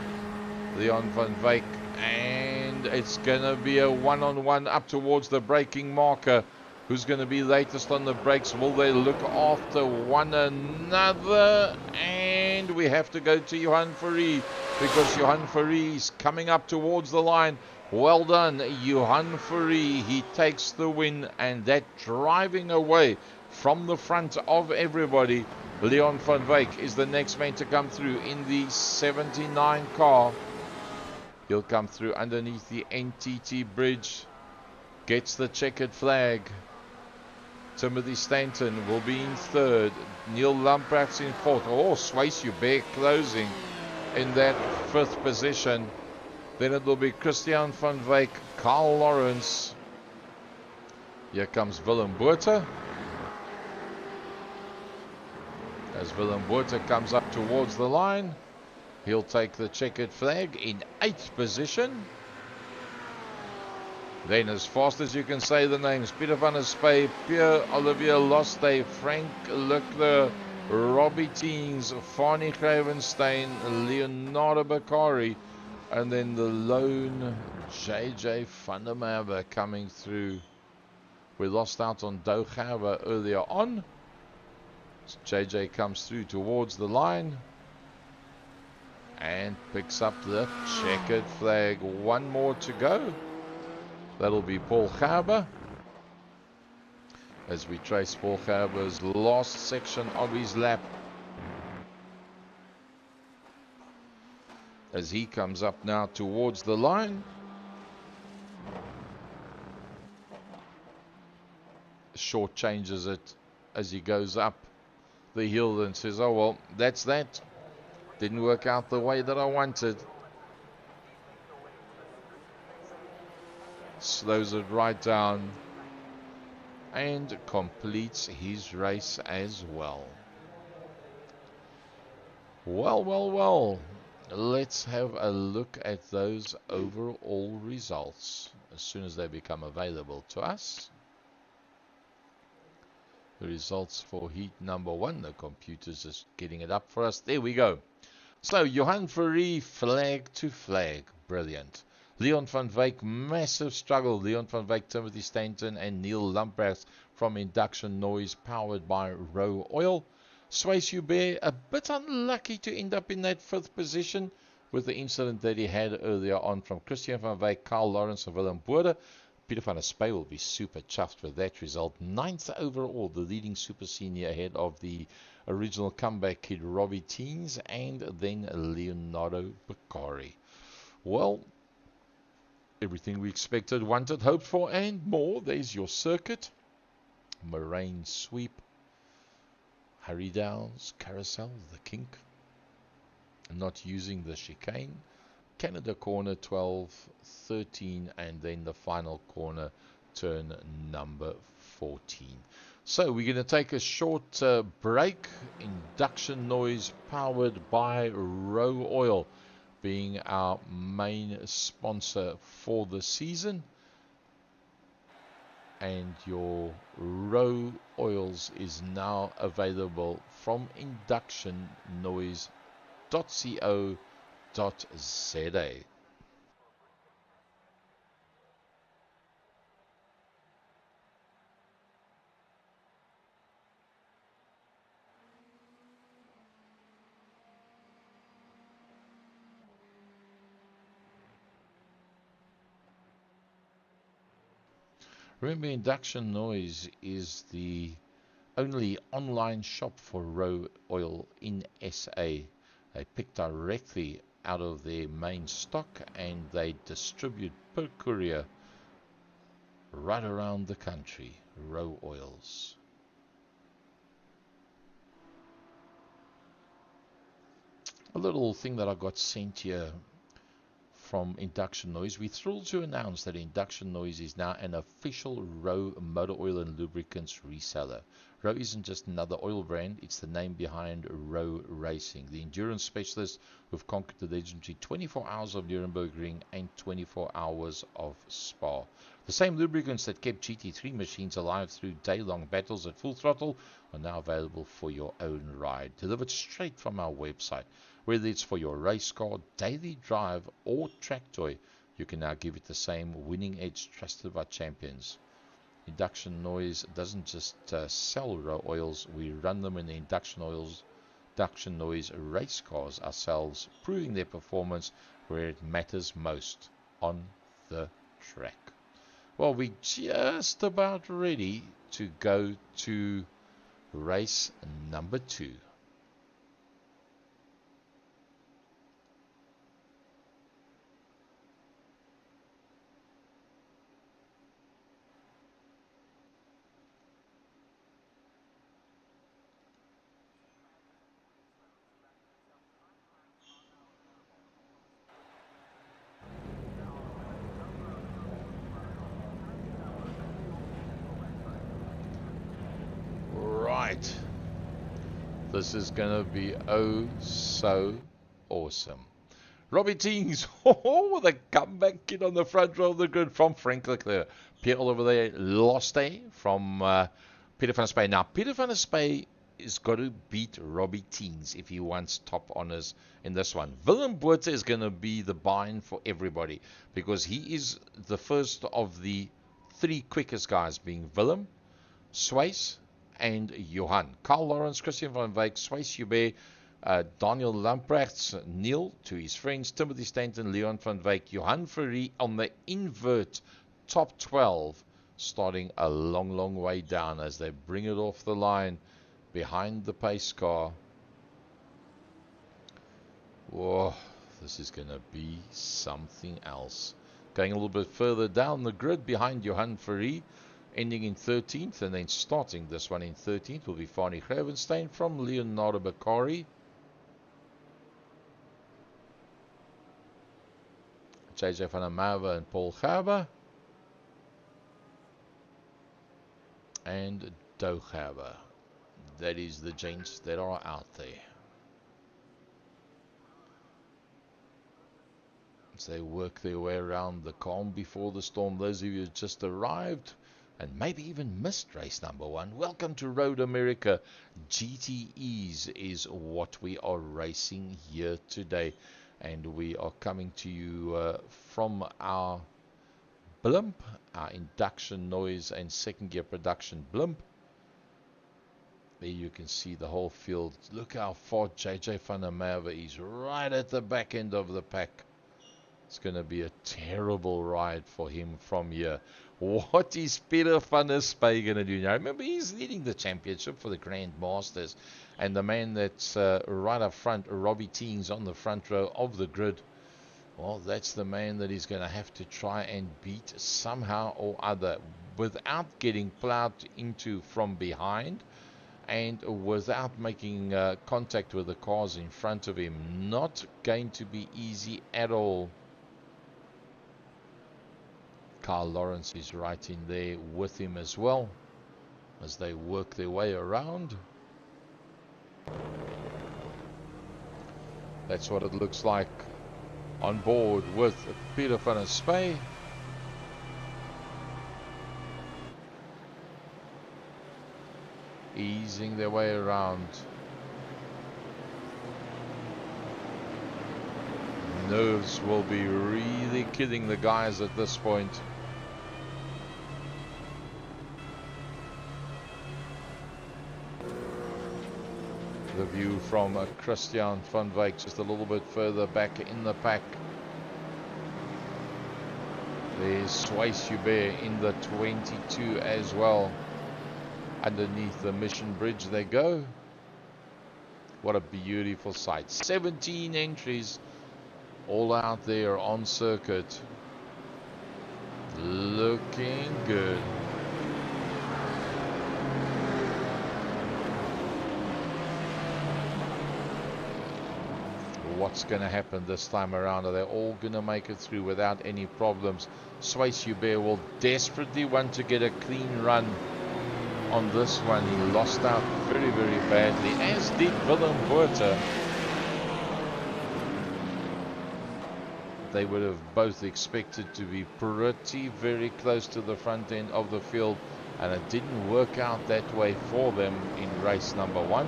Leon van Wyk, and it's going to be a one-on-one up towards the braking marker. Who's going to be latest on the brakes? Will they look after one another? And we have to go to Johan Fourie because Johan Fourie is coming up towards the line. Well done, Johan Fourie. He takes the win, and that driving away from the front of everybody. Leon van Wyk is the next man to come through in the 79 car. He'll come through underneath the NTT bridge. Gets the checkered flag. Timothy Stanton will be in third. Neil Lamprecht's in fourth. Oh, Swys Hubert closing in that fifth position. Then it will be Christian van Wyk, Carl Lawrence. Here comes Willem Botha. As Willem Botha comes up towards the line, he'll take the checkered flag in 8th position. Then, as fast as you can say the names, Peter van der Spey, Pierre-Olivier Loste, Frank Leclerc, Robbie Teings, Fani Cravenstein, Leonardo Bakari, and then the lone JJ van der Merwe coming through. We lost out on Dougawa earlier on. JJ comes through towards the line and picks up the checkered flag. One more to go. That'll be Paul Gerber. As we trace Paul Gerber's last section of his lap. As he comes up now towards the line. Short changes it as he goes up the hill and says, oh well, that's that. Didn't work out the way that I wanted. Slows it right down and completes his race as well. Well, let's have a look at those overall results as soon as they become available to us. The results for heat number 1. The computer's just getting it up for us. There we go. So, Johan Veree, flag to flag. Brilliant. Leon van Wyk, massive struggle. Leon van Wyk, Timothy Stanton, and Neil Lamprecht from Induction Noise, powered by ROWE Oil. Swayze Hubert, a bit unlucky to end up in that 5th position with the incident that he had earlier on from Christian van Wyk, Carl Lawrence, and Willem Bode. Peter van der Spey will be super chuffed with that result. 9th overall, the leading super senior ahead of the original comeback kid Robbie Teens and then Leonardo Beccari. Well, everything we expected, wanted, hoped for, and more. There's your circuit. Moraine Sweep, Harry Downs, Carousel, the kink, not using the chicane, Canada corner 12, 13, and then the final corner, turn number 14. So we're going to take a short break. Induction Noise, powered by ROWE Oil, being our main sponsor for the season. And your ROWE Oils is now available from inductionnoise.co.za. Remember, Induction Noise is the only online shop for ROWE Oil in SA. They pick directly out of their main stock and they distribute per courier right around the country. ROWE Oils. A little thing that I got sent here from Induction Noise. We're thrilled to announce that Induction Noise is now an official ROWE Motor Oil and Lubricants reseller. ROWE isn't just another oil brand, it's the name behind ROWE Racing, the endurance specialists who've conquered the legendary 24 Hours of Nürburgring and 24 Hours of Spa. The same lubricants that kept GT3 machines alive through day-long battles at full throttle are now available for your own ride, delivered straight from our website. Whether it's for your race car, daily drive, or track toy, you can now give it the same winning edge trusted by champions. Induction Noise doesn't just sell ROWE oils, we run them in the Induction Noise race cars ourselves, proving their performance where it matters most, on the track. Well, we're just about ready to go to race number 2. Right. This is going to be oh so awesome. Robbie Teens, with a comeback kid on the front row of the grid from Frank Leclerc. Pierre over there, lost from Peter van der Spey. Now, Peter van der Spey has got to beat Robbie Teens if he wants top honors in this one. Willem Bode is going to be the bind for everybody because he is the first of the 3 quickest guys, being Willem, Swayze, and Johan. Carl Lawrence, Christian van Wyk, Swayze Hubert, Daniel Lamprecht, Neil, to his friends, Timothy Stanton, Leon van Wyk, Johan Veree on the invert top 12, starting a long, long way down as they bring it off the line behind the pace car. Whoa, this is going to be something else. Going a little bit further down the grid behind Johan Veree, ending in 13th, and then starting this one in 13th will be Fani Gravenstein from Leonardo Beccari. JJ van der Merwe and Paul Gerber. And Doe Gerber. That is the gents that are out there. As they work their way around the calm before the storm. Those of you who just arrived, and maybe even missed race number 1. Welcome to Road America. GTEs is what we are racing here today, and we are coming to you from our blimp, our induction noise and second gear production blimp. There you can see the whole field. Look how far JJ van der Merwe is, right at the back end of the pack. It's going to be a terrible ride for him from here. What is Peter van der Spy going to do now? Remember, he's leading the championship for the Grand Masters. And the man that's right up front, Robbie Teens, on the front row of the grid. Well, that's the man that he's going to have to try and beat somehow or other, without getting plowed into from behind and without making contact with the cars in front of him. Not going to be easy at all. Carl Lawrence is right in there with him as well as they work their way around. That's what it looks like on board with Peter van der Spy. Easing their way around. Nerves will be really killing the guys at this point. The view from Christian van Wyk just a little bit further back in the pack. There's Swice Hubert in the 22 as well. Underneath the Mission Bridge they go. What a beautiful sight. 17 entries all out there on circuit. Looking good. What's going to happen this time around? Are they all going to make it through without any problems? Swice Hubert will desperately want to get a clean run on this one. He lost out very, very badly, as did Willem Buerter. They would have both expected to be pretty very close to the front end of the field, and it didn't work out that way for them in race number 1.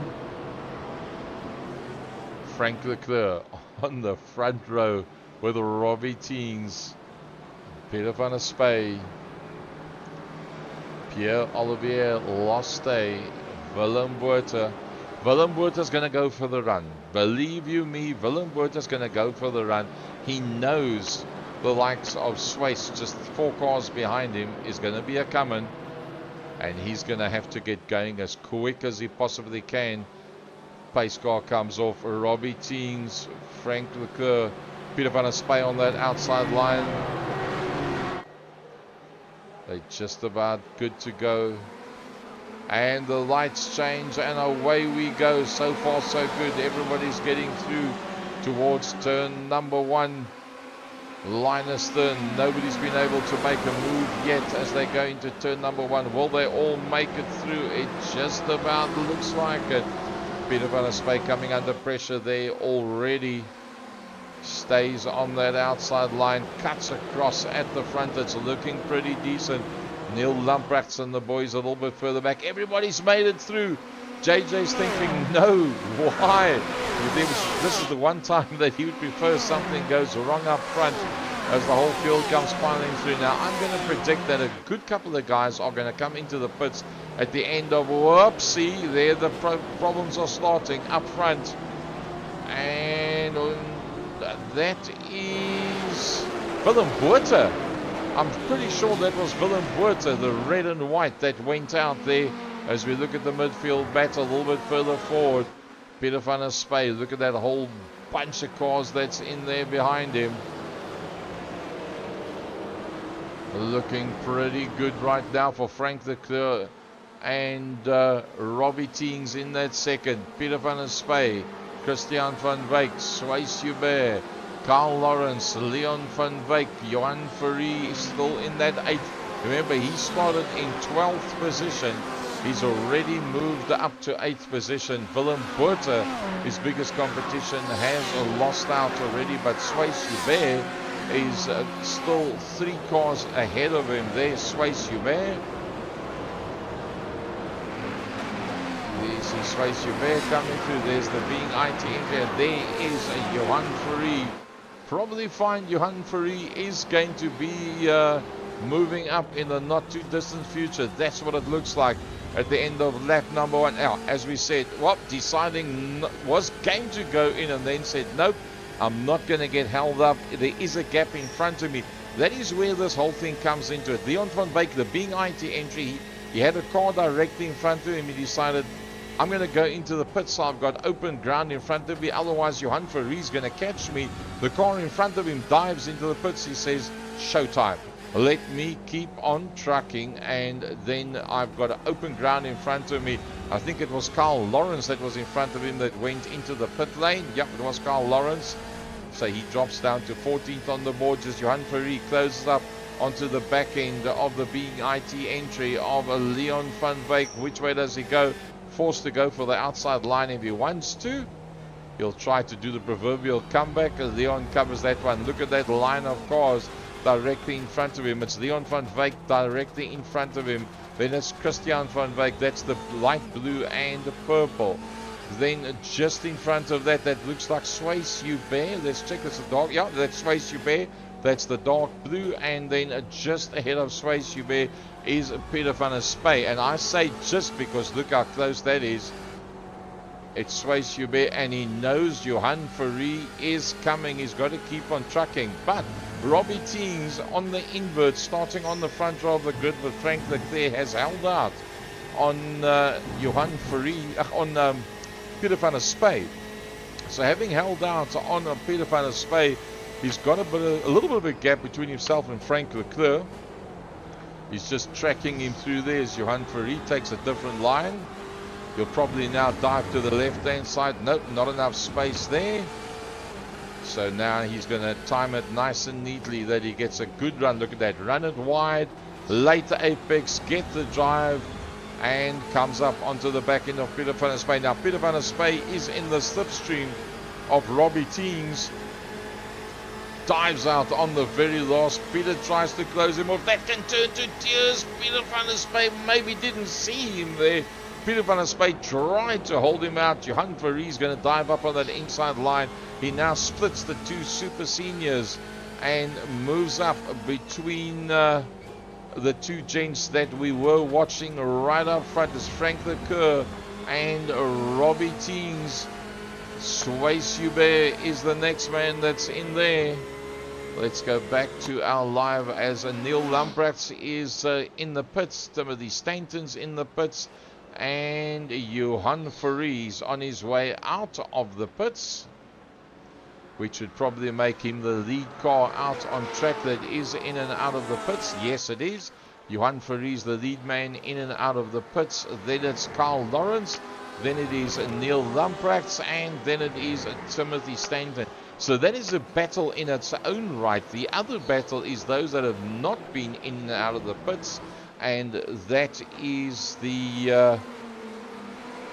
Frank Leclerc on the front row with Robbie Teens, Peter van der Spy, Pierre-Olivier Loste, Willem Buerter. Willem Buerter's going to go for the run. Believe you me, Willem Buerter's going to go for the run. He knows the likes of Swice, just 4 cars behind him, is going to be a coming, and he's going to have to get going as quick as he possibly can. Pace car comes off. Robbie Teens, Frank Leclerc, Peter van der Spy on that outside line. They're just about good to go. And the lights change and away we go. So far so good. Everybody's getting through towards turn number 1. Linus Stern. Nobody's been able to make a move yet as they go into turn number 1. Will they all make it through? It just about looks like it. Peter van der Spy coming under pressure there already. Stays on that outside line. Cuts across at the front. It's looking pretty decent. Neil Lamprechts and the boys a little bit further back. Everybody's made it through. JJ's thinking, no, why? This is the one time that he would prefer something goes wrong up front as the whole field comes piling through. Now, I'm going to predict that a good couple of guys are going to come into the pits at the end of, whoopsie, there the problems are starting up front. And that is Willem Buerter. I'm pretty sure that was Willem Buerter, the red and white that went out there. As we look at the midfield battle a little bit further forward, Peter van der Spy, look at that whole bunch of cars that's in there behind him. Looking pretty good right now for Frank Leclerc and Robbie Teens in that second. Peter van der Spy, Christian van Wyk, Swice Hubert, Carl Lawrence, Leon van Wyk, Johan Ferry still in that 8th. Remember, he started in 12th position. He's already moved up to 8th position. Willem Buerter, his biggest competition, has lost out already, but Swice Hubert is still 3 cars ahead of him. There's Swice Hubert. you see Swayze Hubert coming through. There's the being IT entry. There is a Johan Fourie. Probably find Johan Fourie is going to be moving up in the not too distant future. That's what it looks like at the end of lap number 1. Now, as we said, deciding was going to go in and then said, nope, I'm not going to get held up. There is a gap in front of me. That is where this whole thing comes into it. Leon van Wyk, the being IT entry, he had a car directly in front of him. He decided, I'm going to go into the pits, so I've got open ground in front of me. Otherwise, Johan Fourie is going to catch me. The car in front of him dives into the pits. He says, showtime. Let me keep on trucking, and then I've got open ground in front of me. I think it was Carl Lawrence that was in front of him that went into the pit lane. Yep, it was Carl Lawrence. So he drops down to 14th on the board. Just Johan Fourie closes up onto the back end of the being IT entry of Leon van Wyk. Which way does he go? Forced to go for the outside line if he wants to. He'll try to do the proverbial comeback. Leon covers that one. Look at that line of cars directly in front of him. It's Leon van Wyk directly in front of him. Then it's Christian van Wyk. That's the light blue and the purple. Then just in front of that, that looks like Swayze Hubert. Let's check. That's the dark. Yeah, that's Swayze Hubert. That's the dark blue. And then just ahead of Swayze Hubert is Peter van der Spey. And I say just because look how close that is. It's Swayze Hubert, and he knows Johan Fourie is coming. He's got to keep on trucking. But Robbie Teens on the invert, starting on the front row of the grid with Frank Leclerc, has held out on Johan Fourie, on Peter van der Spey. So having held out on Peter van der Spey, he's got a little bit of a gap between himself and Frank Leclerc. He's just tracking him through there as Johan Fourie takes a different line. He'll probably now dive to the left-hand side. Nope, not enough space there. So now he's going to time it nice and neatly that he gets a good run. Look at that. Run it wide. Later apex. Get the drive. And comes up onto the back end of Peter van der Spey. Now, Peter van der Spey is in the slipstream of Robbie Teens. Dives out on the very last. Peter tries to close him off. That can turn to tears. Peter van der Spey maybe didn't see him there. Peter van der Spey tried to hold him out. Johan Fourie is going to dive up on that inside line. He now splits the two super seniors and moves up between the two gents that we were watching right up front. Is Frank Leclerc and Robbie Teens. Swayze Hubert is the next man that's in there. Let's go back to our live as Neil Lamprecht is in the pits. Timothy Stanton's in the pits. And Johan Fourie's on his way out of the pits, which would probably make him the lead car out on track that is in and out of the pits. Yes, it is. Johan Fourie's the lead man in and out of the pits. Then it's Carl Lawrence. Then it is Neil Lamprecht. And then it is Timothy Stanton. So that is a battle in its own right. The other battle is those that have not been in and out of the pits. And that is the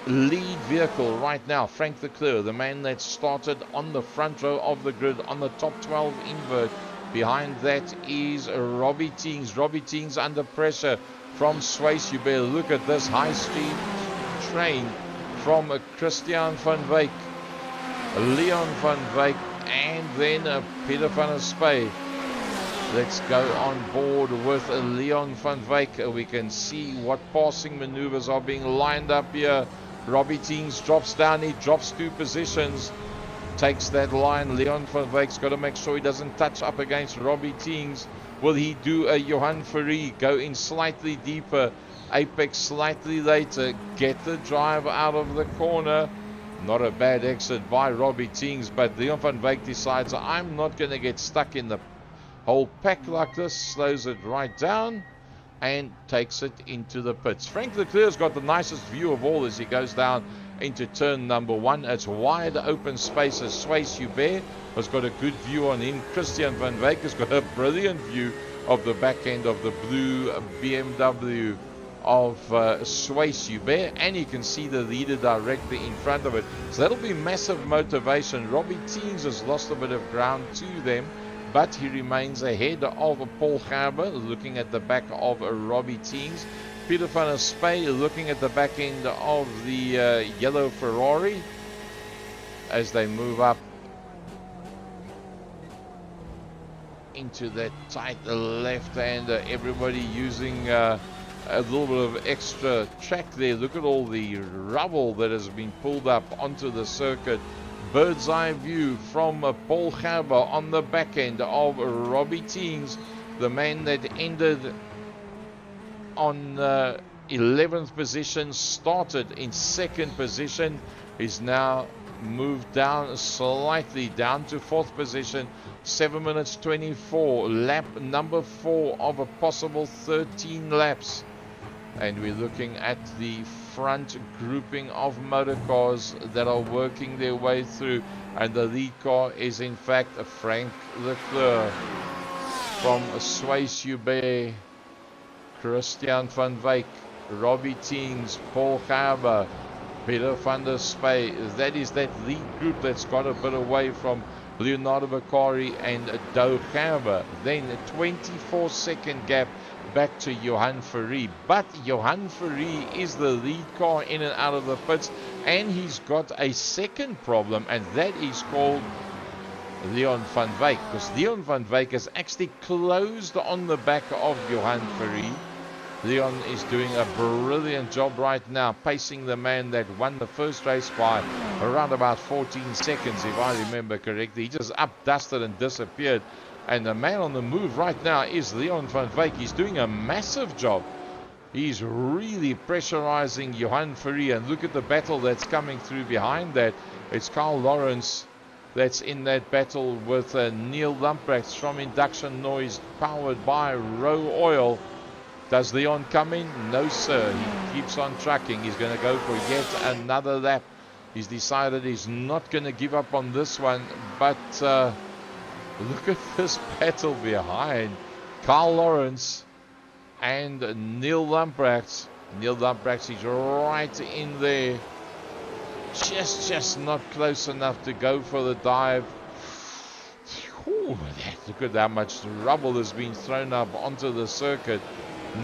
lead vehicle right now, Frank Leclerc, the man that started on the front row of the grid on the top 12 invert. Behind that is Robbie Teens. Robbie Teens under pressure from Swayze Hubert. Look at this high-speed train from Christian van Wyk, Leon van Wyk, and then Peter van der Spey. Let's go on board with Leon van Wyk. We can see what passing maneuvers are being lined up here. Robbie Teens drops down. He drops 2 positions. Takes that line. Leon van Wyk's got to make sure he doesn't touch up against Robbie Teens. Will he do a Johan Fourie? Go in slightly deeper. Apex slightly later. Get the drive out of the corner. Not a bad exit by Robbie Teens. But Leon van Wyk decides, I'm not going to get stuck in the whole pack like this. Slows it right down and takes it into the pits. Frank Leclerc's got the nicest view of all as he goes down into turn number 1. It's wide open spaces. Swayze Hubert has got a good view on him. Christian van Wyk has got a brilliant view of the back end of the blue BMW of Swayze Hubert, and you can see the leader directly in front of it. So that'll be massive motivation. Robbie Teens has lost a bit of ground to them, but he remains ahead of Paul Gerber. Looking at the back of Robbie Teens, Peter van der Spey looking at the back end of the yellow Ferrari as they move up into that tight left-hander. Everybody using a little bit of extra track there. Look at all the rubble that has been pulled up onto the circuit. Bird's eye view from Paul Gerber on the back end of Robbie Teens, the man that ended on 11th position, started in 2nd position, is now moved down slightly, down to 4th position. 7 minutes 24, lap number 4 of a possible 13 laps. And we're looking at the front grouping of motor cars that are working their way through, and the lead car is in fact Frank Leclerc from Suisse-Hubert, Christian van Wyk, Robbie Teens, Paul Gerber, Peter van der Spey. That is that lead group that's got a bit away from Leonardo Beccari and Doug Gerber. Then a 24-second gap back to Johan Ferry. But Johan Ferry is the lead car in and out of the pits, and he's got a second problem, and that is called Leon van Wyk, because Leon van Wyk has actually closed on the back of Johan Ferry. Leon is doing a brilliant job right now, pacing the man that won the first race by around about 14 seconds, if I remember correctly. He just up-dusted and disappeared. And the man on the move right now is Leon van Wyk. He's doing a massive job. He's really pressurizing Johan Ferry. And look at the battle that's coming through behind that. It's Carl Lawrence that's in that battle with Neil Lamprecht from Induction Noise, powered by ROWE Oil. Does Leon come in? No, sir. He keeps on trucking. He's going to go for yet another lap. He's decided he's not going to give up on this one. But look at this battle behind Carl Lawrence and Neil Lamprecht. Neil Lamprecht is right in there. Just not close enough to go for the dive. Ooh, look at how much rubble has been thrown up onto the circuit.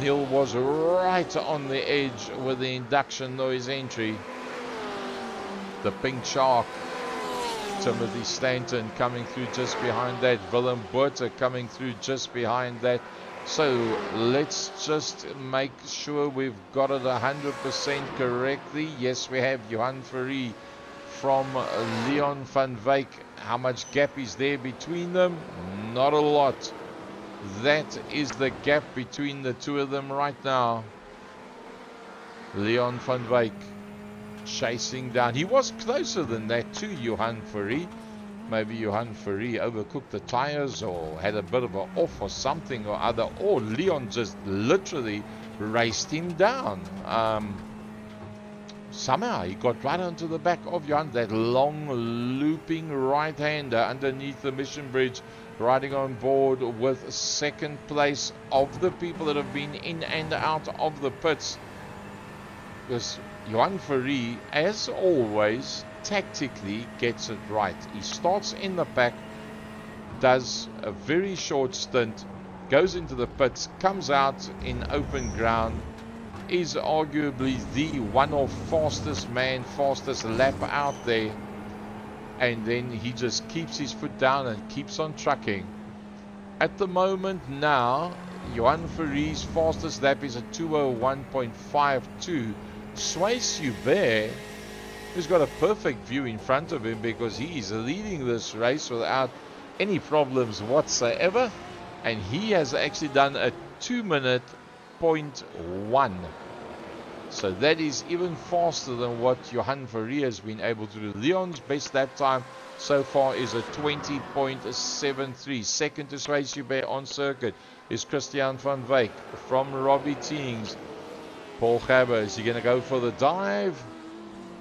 Neil was right on the edge with the Induction Noise entry. The Pink Shark, Timothy Stanton coming through just behind that. Willem Botha coming through just behind that. So let's just make sure we've got it 100% correctly. Yes, we have Johan Ferry from Leon van Wyk. How much gap is there between them? Not a lot. That is the gap between the two of them right now. Leon van Wyk chasing down. He was closer than that to Johan Ferry. Maybe Johan Ferry overcooked the tires or had a bit of an off or something or other. Or Leon just literally raced him down. Somehow he got right onto the back of Johan. That long looping right-hander underneath the Mission Bridge, riding on board with second place of the people that have been in and out of the pits. Because Johan Ferry, as always, tactically gets it right. He starts in the pack, does a very short stint, goes into the pits, comes out in open ground, is arguably the one-off fastest man, fastest lap out there, and then he just keeps his foot down and keeps on trucking. At the moment now, Johan Ferry's fastest lap is a 201.52. Suisse-Hubert, who's got a perfect view in front of him because he is leading this race without any problems whatsoever, and he has actually done a 2-minute 0.1. So that is even faster than what Johan Ferry has been able to do. Leon's best lap time so far is a 20.73. Second to Suisse-Hubert on circuit is Christian van Wyk from Robbie Teens. Paul Gerber, is he going to go for the dive?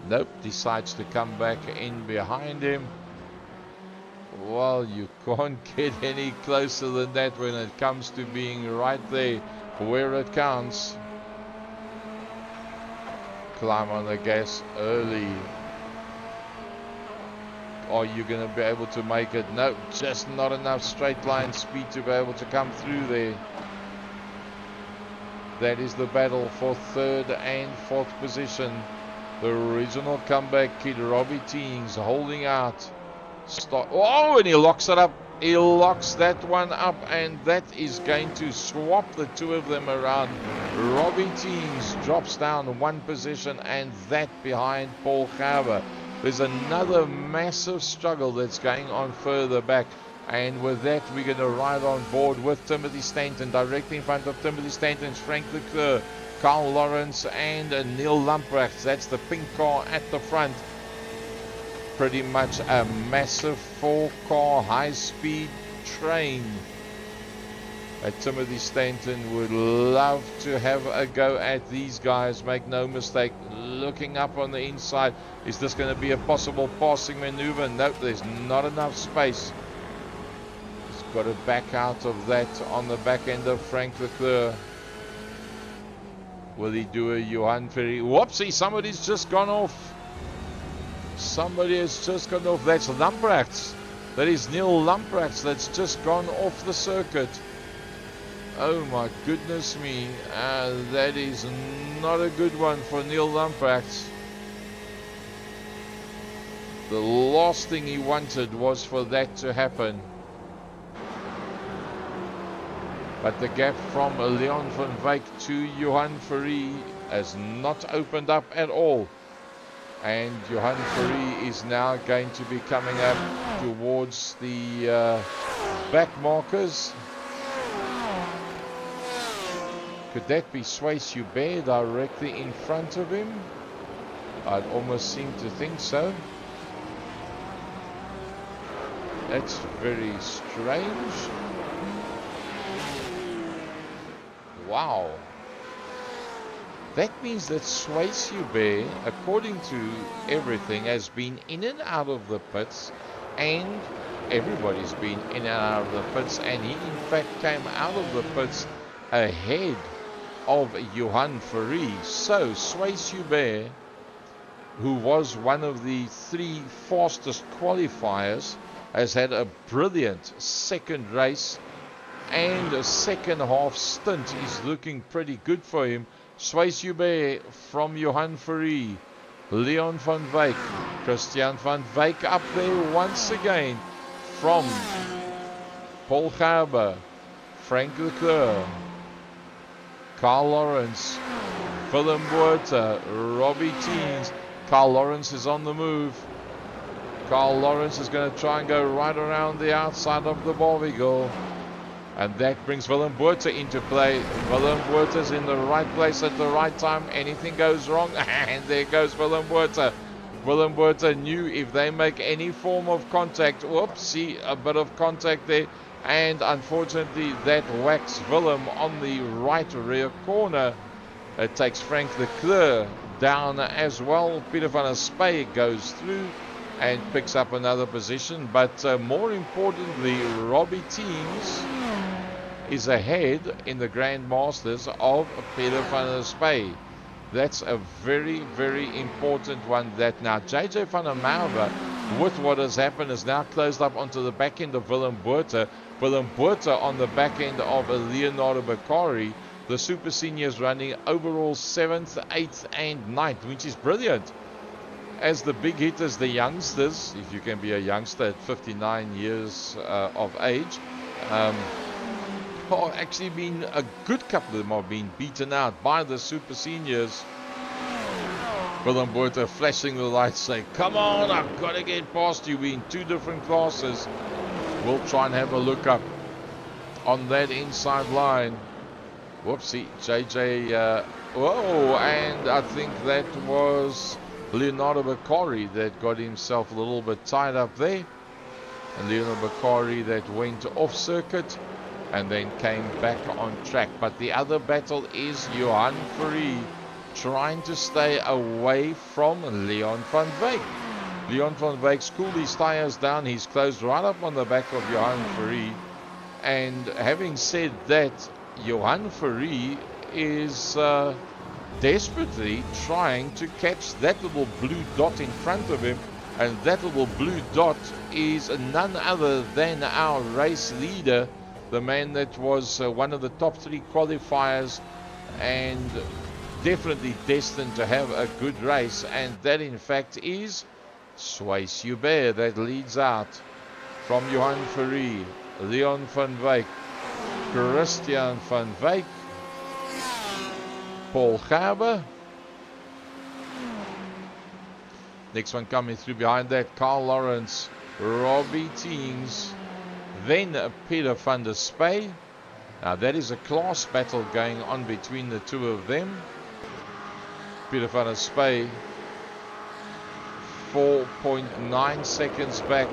Nope, decides to come back in behind him. Well, you can't get any closer than that when it comes to being right there where it counts. Climb on the gas early. Are you going to be able to make it? No, just not enough straight line speed to be able to come through there. that is the battle for third and fourth position. The original comeback kid, Robbie Teens, holding out. Oh, and he locks it up. He locks that one up, and that is going to swap the two of them around. Robbie Teens drops down one position, and that behind Paul Gerber. There's another massive struggle that's going on further back. And with that, we're going to ride on board with Timothy Stanton. Directly in front of Timothy Stanton is Frank Leclerc, Carl Lawrence, and Neil Lamprecht. That's the pink car at the front. Pretty much a massive 4-car high-speed train that Timothy Stanton would love to have a go at these guys. Make no mistake, looking up on the inside, is this going to be a possible passing maneuver? Nope, there's not enough space. He's got to back out of that on the back end of Frank Leclerc. Will he do a Johan Ferry? Whoopsie, somebody's just gone off. Somebody has just gone off. That's Lamprecht. That is Neil Lamprecht that's just gone off the circuit. Oh my goodness me. That is not a good one for Neil Lamprecht. The last thing he wanted was for that to happen. But the gap from Leon van Wyk to Johan Ferry has not opened up at all. And Johan Ferry is now going to be coming up towards the back markers. Could that be Swayze Hubert directly in front of him? I'd almost seem to think so. That's very strange. Wow. That means that Swayze Hubert, according to everything, has been in and out of the pits, and everybody's been in and out of the pits, and he in fact came out of the pits ahead of Johan Ferry. So Swayze Hubert, who was one of the 3 fastest qualifiers, has had a brilliant second race, and a second half stint is looking pretty good for him. Swayze Hubert from Johan Ferry, Leon van Wyk, Christian van Wyk up there once again from Paul Gerber, Frank Leclerc, Carl Lawrence, Willem Botha, Robbie Teens. Carl Lawrence is on the move. Carl Lawrence is going to try and go right around the outside of the Bovigel. And that brings Willem Botha into play. Willem Botha's in the right place at the right time. Anything goes wrong, and there goes Willem Botha. Willem Botha knew if they make any form of contact, whoopsie, a bit of contact there. And unfortunately, that whacks Willem on the right rear corner. It takes Frank Leclerc down as well. Peter van der Spey goes through and picks up another position. But more importantly, Robbie Teens is ahead in the Grand Masters of Peter van der Spey. That's a very, very important one. That now JJ van der Merwe, with what has happened, is now closed up onto the back end of Willem Botha. Willem Botha on the back end of Leonardo Bakari. The Super Seniors running overall 7th, 8th and 9th, which is brilliant. As the big hitters, the youngsters, if you can be a youngster at 59 years of age, actually been a good couple of them have been beaten out by the Super Seniors. Willem Botha flashing the lights, saying, come on, I've got to get past you. We're in 2 different classes. We'll try and have a look up on that inside line. Whoopsie, JJ, whoa, and I think that was Leonardo Bakari that got himself a little bit tied up there. And Leonardo Bakari that went off circuit and then came back on track. But the other battle is Johan Ferry trying to stay away from Leon van Wyk. Leon van Wyk's cooled his tires down. He's closed right up on the back of Johan Ferry. And having said that, Johan Ferry is desperately trying to catch that little blue dot in front of him. And that little blue dot is none other than our race leader, the man that was one of the top 3 qualifiers and definitely destined to have a good race, and that in fact is Swiss Hubert that leads out from Johan Fourie, Leon van Wyk, Christian van Wyk, Paul Gerber. Next one coming through behind that, Carl Lawrence, Robbie Teams, then Peter van der Spey. Now that is a class battle going on between the two of them. Peter van der Spey 4.9 seconds back.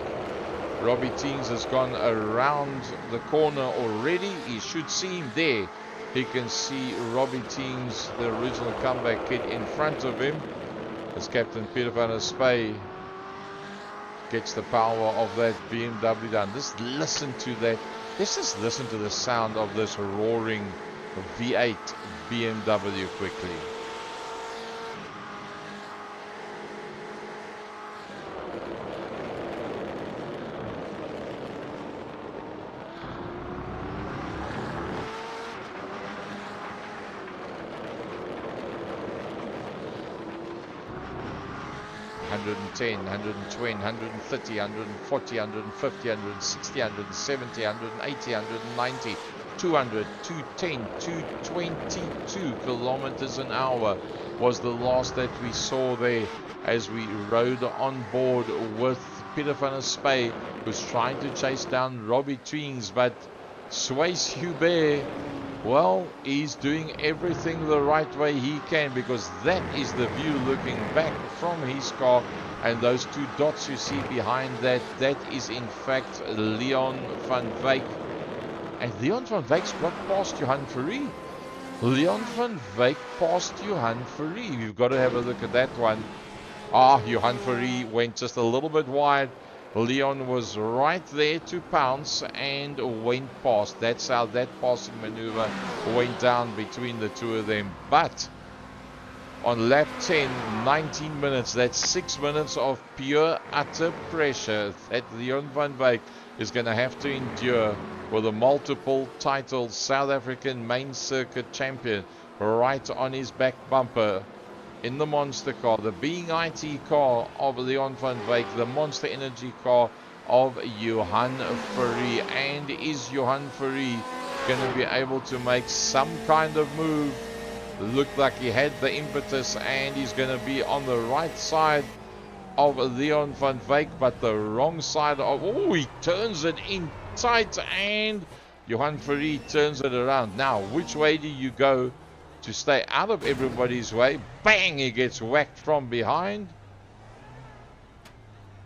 Robbie Teams has gone around the corner already. He should see him there. He can see Robbie Teams, the original comeback kid, in front of him. As Captain Peter van der Spey gets the power of that BMW down. Just listen to that. Let's just listen to the sound of this roaring V8 BMW quickly. $110, $120, $130, $140, $150, $160, $170, $180, $190, $200, $210, $222 kilometers an hour was the last that we saw there as we rode on board with Peter van der Spey, who's trying to chase down Robbie Teams, but Swiss Hubert, well, he's doing everything the right way he can, because that is the view looking back from his car, and those two dots you see behind that, that is in fact Leon van Wyk. And Leon van Wyk's got past Johan Fourie. Leon van Wyk past Johan Fourie. You've got to have a look at that one. Johan Fourie went just a little bit wide. Leon was right there to pounce and went past. That's how that passing maneuver went down between the two of them. But on lap 10, 19 minutes, that's 6 minutes of pure utter pressure that Leon van Wyk is going to have to endure with a multiple title South African main circuit champion right on his back bumper. In the monster car, the Being IT car of Leon van Wyk, the Monster Energy car of Johan Fourie. And is Johan Fourie going to be able to make some kind of move? Looked like he had the impetus, and he's going to be on the right side of Leon van Wyk, but the wrong side of... Oh, he turns it in tight, and Johan Fourie turns it around. Now, which way do you go to stay out of everybody's way? Bang! He gets whacked from behind.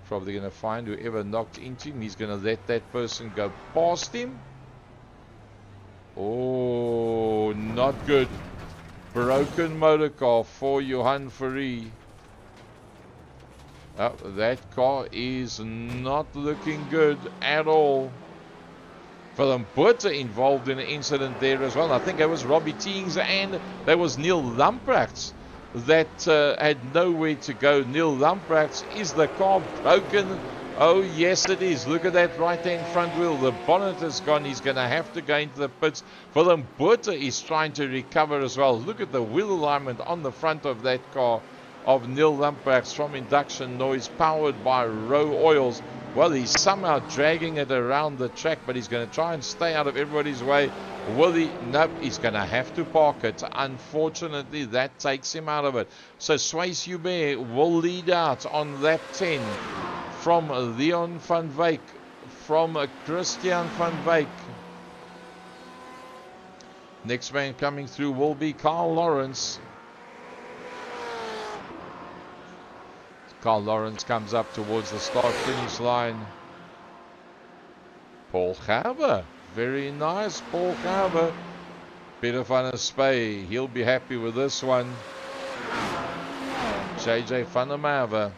Probably going to find whoever knocked into him. He's going to let that person go past him. Oh, not good. Broken motor car for Johan Fourie. That car is not looking good at all. Willem Botha involved in an incident there as well. I think it was Robbie Teams, and there was Neil Lamprechts that had nowhere to go. Neil Lamprechts, is the car broken? Oh yes it is. Look at that right hand front wheel. The bonnet is gone. He's going to have to go into the pits. Willem Botha is trying to recover as well. Look at the wheel alignment on the front of that car of Neil Lamprechts from Induction Noise, powered by ROWE Oils. Well, he's somehow dragging it around the track, but he's going to try and stay out of everybody's way. Will he? Nope, he's going to have to park it. Unfortunately, that takes him out of it. So Swiss Hubert will lead out on lap 10 from Leon van Wyk, from Christian van Wyk. Next man coming through will be Carl Lawrence. Carl Lawrence comes up towards the start-finish line. Paul Gerber, very nice, Paul Gerber. Peter van der Spey, he'll be happy with this one. JJ van der Merwe.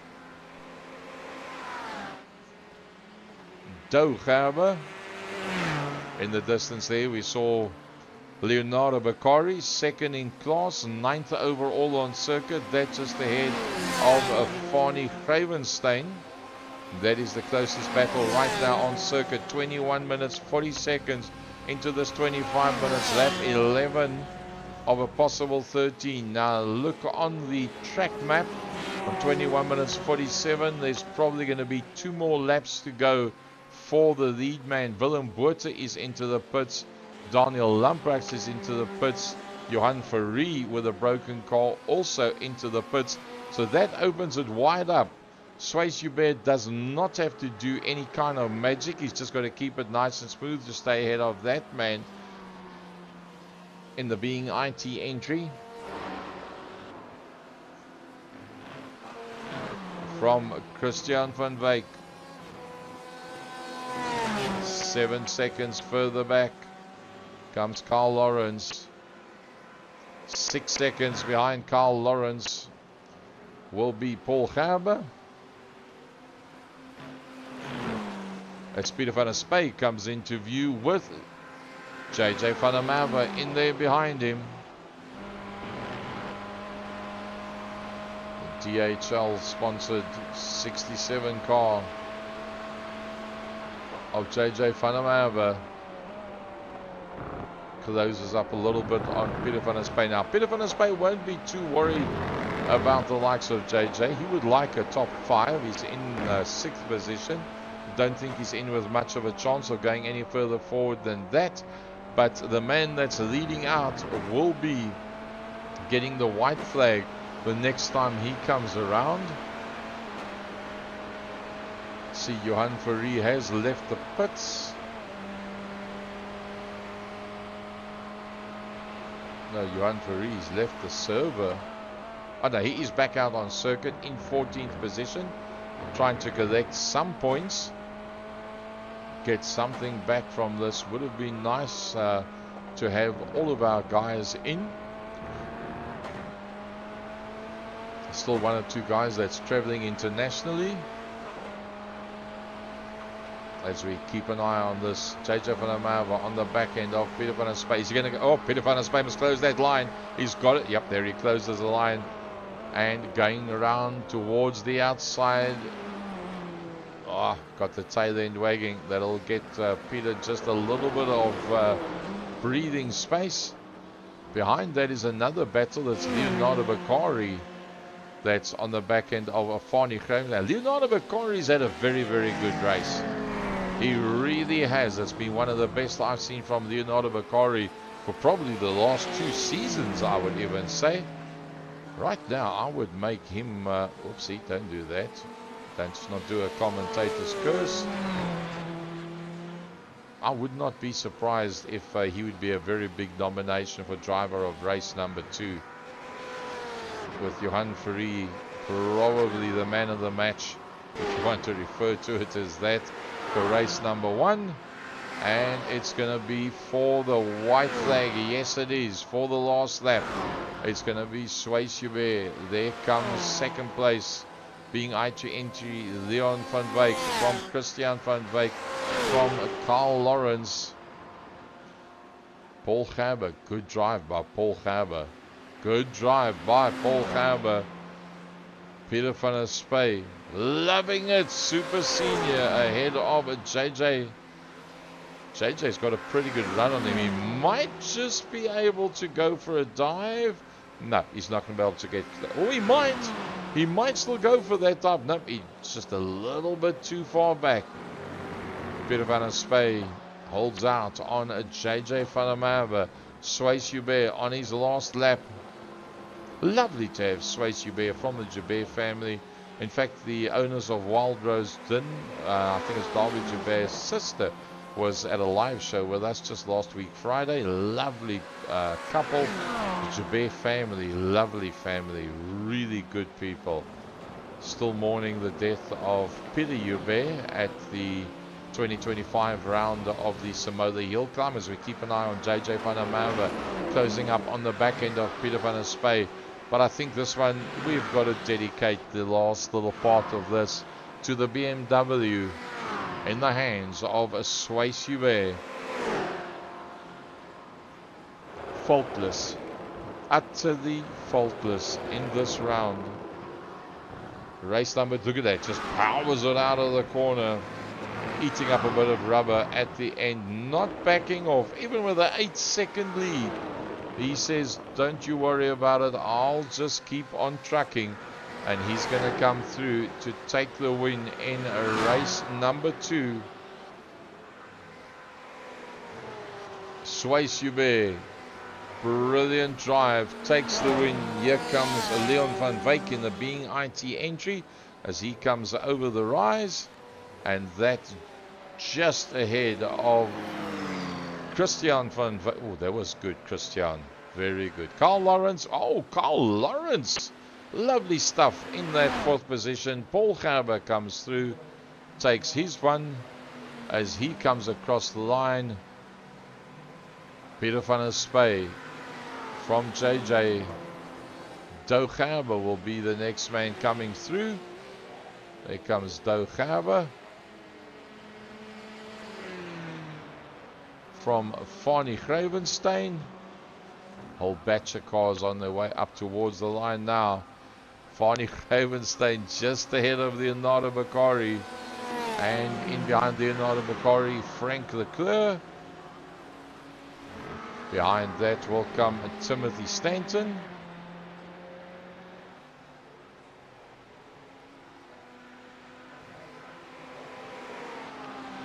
Doe Gerber. In the distance there we saw Leonardo Bakari, second in class, 9th overall on circuit. That's just ahead of Fani Gravenstein. That is the closest battle right now on circuit. 21 minutes 40 seconds into this 25 minutes. Lap 11 of a possible 13. Now look on the track map. On 21 minutes 47, there's probably going to be 2 more laps to go for the lead man. Willem Botha is into the pits. Daniel Lamprecht is into the pits. Johan Verree with a broken car also into the pits. So that opens it wide up. Swayze Hubert does not have to do any kind of magic. He's just got to keep it nice and smooth to stay ahead of that man in the being IT entry. From Christian van Wyk. 7 seconds further back comes Carl Lawrence. 6 seconds behind Carl Lawrence will be Paul Gerber. As Peter van der Spey comes into view with JJ van der Merwe in there behind him. DHL sponsored 67 car of JJ van der Merwe closes up a little bit on Peter van der Spey. Now Peter van der Spey won't be too worried about the likes of JJ. He would like a top 5. He's in 6th position. Don't think he's in with much of a chance of going any further forward than that. But the man that's leading out will be getting the white flag the next time he comes around. See, Johan Verree has left the pits. No, Johan Verree's left the server. Oh no, he is back out on circuit in 14th position, trying to collect some points, get something back from this. Would have been nice to have all of our guys in. Still 1 or 2 guys that's traveling internationally. As we keep an eye on this, JJ van der Merwe on the back end of Peter van der Spey. Is he going to go? Oh, Peter van der Spey must close that line. He's got it. Yep, there he closes the line. And going around towards the outside. Oh, got the tail end wagging. That'll get Peter just a little bit of breathing space. Behind that is another battle. That's Leonardo Beccari. That's on the back end of Afani Graham. Now, Leonardo Beccari's had a very, very good race. He really has. It's been one of the best I've seen from Leonardo Beccari for probably the last 2 seasons, I would even say. Right now, I would make him... oopsie, don't do that. Don't not do a commentator's curse. I would not be surprised if he would be a very big nomination for driver of race number 2. With Johan Verree probably the man of the match, if you want to refer to it as that, for race number 1. And it's going to be for the white flag. Yes, it is. For the last lap. It's going to be Swayze Hubert. There comes second place. Being IT entry, Leon van Wyk from Christian van Wyk from Carl Lawrence. Paul Gerber. Good drive by Paul Gerber. Good drive by Paul Gerber. Peter van der Spey. Loving it. Super senior ahead of JJ. JJ's got a pretty good run on him. He might just be able to go for a dive. No, he's not going to be able to get... Oh, he might. He might still go for that dive. No, he's just a little bit too far back. Peter van der Spey holds out on a JJ van der Merwe. Swayze Hubert on his last lap. Lovely to have Swayze Hubert from the Joubert family. In fact, the owners of Wild Rose Din, I think it's Darby Joubert's sister, was at a live show with us just last week Friday. Lovely couple. The Joubert family, lovely family, really good people. Still mourning the death of Peter Joubert at the 2025 round of the Samola Hill Climb, as we keep an eye on JJ van der Merwe closing up on the back end of Peter van der Spey. But I think this one, we've got to dedicate the last little part of this to the BMW in the hands of a Swayze Hubert. Faultless, utterly faultless in this round. Race number, look at that, just powers it out of the corner, eating up a bit of rubber at the end, not backing off, even with an 8-second lead. He says, don't you worry about it. I'll just keep on trucking. And he's going to come through to take the win in race number 2. Sway Subé, brilliant drive, takes the win. Here comes Leon van Wyk in the Being IT entry as he comes over the rise. And that's just ahead of Christian van Wyk. Oh, that was good, Christian. Very good. Carl Lawrence. Oh, Carl Lawrence. Lovely stuff in that 4th position. Paul Gerber comes through, takes his one as he comes across the line. Peter van der Spey from JJ. Dou Gerber will be the next man coming through. There comes Dou Gerber from Fani Gravenstein. Whole batch of cars on their way up towards the line now. Fani Gravenstein just ahead of Leonardo Bakari. And in behind Leonardo Bakari, Frank Leclerc. Behind that will come Timothy Stanton.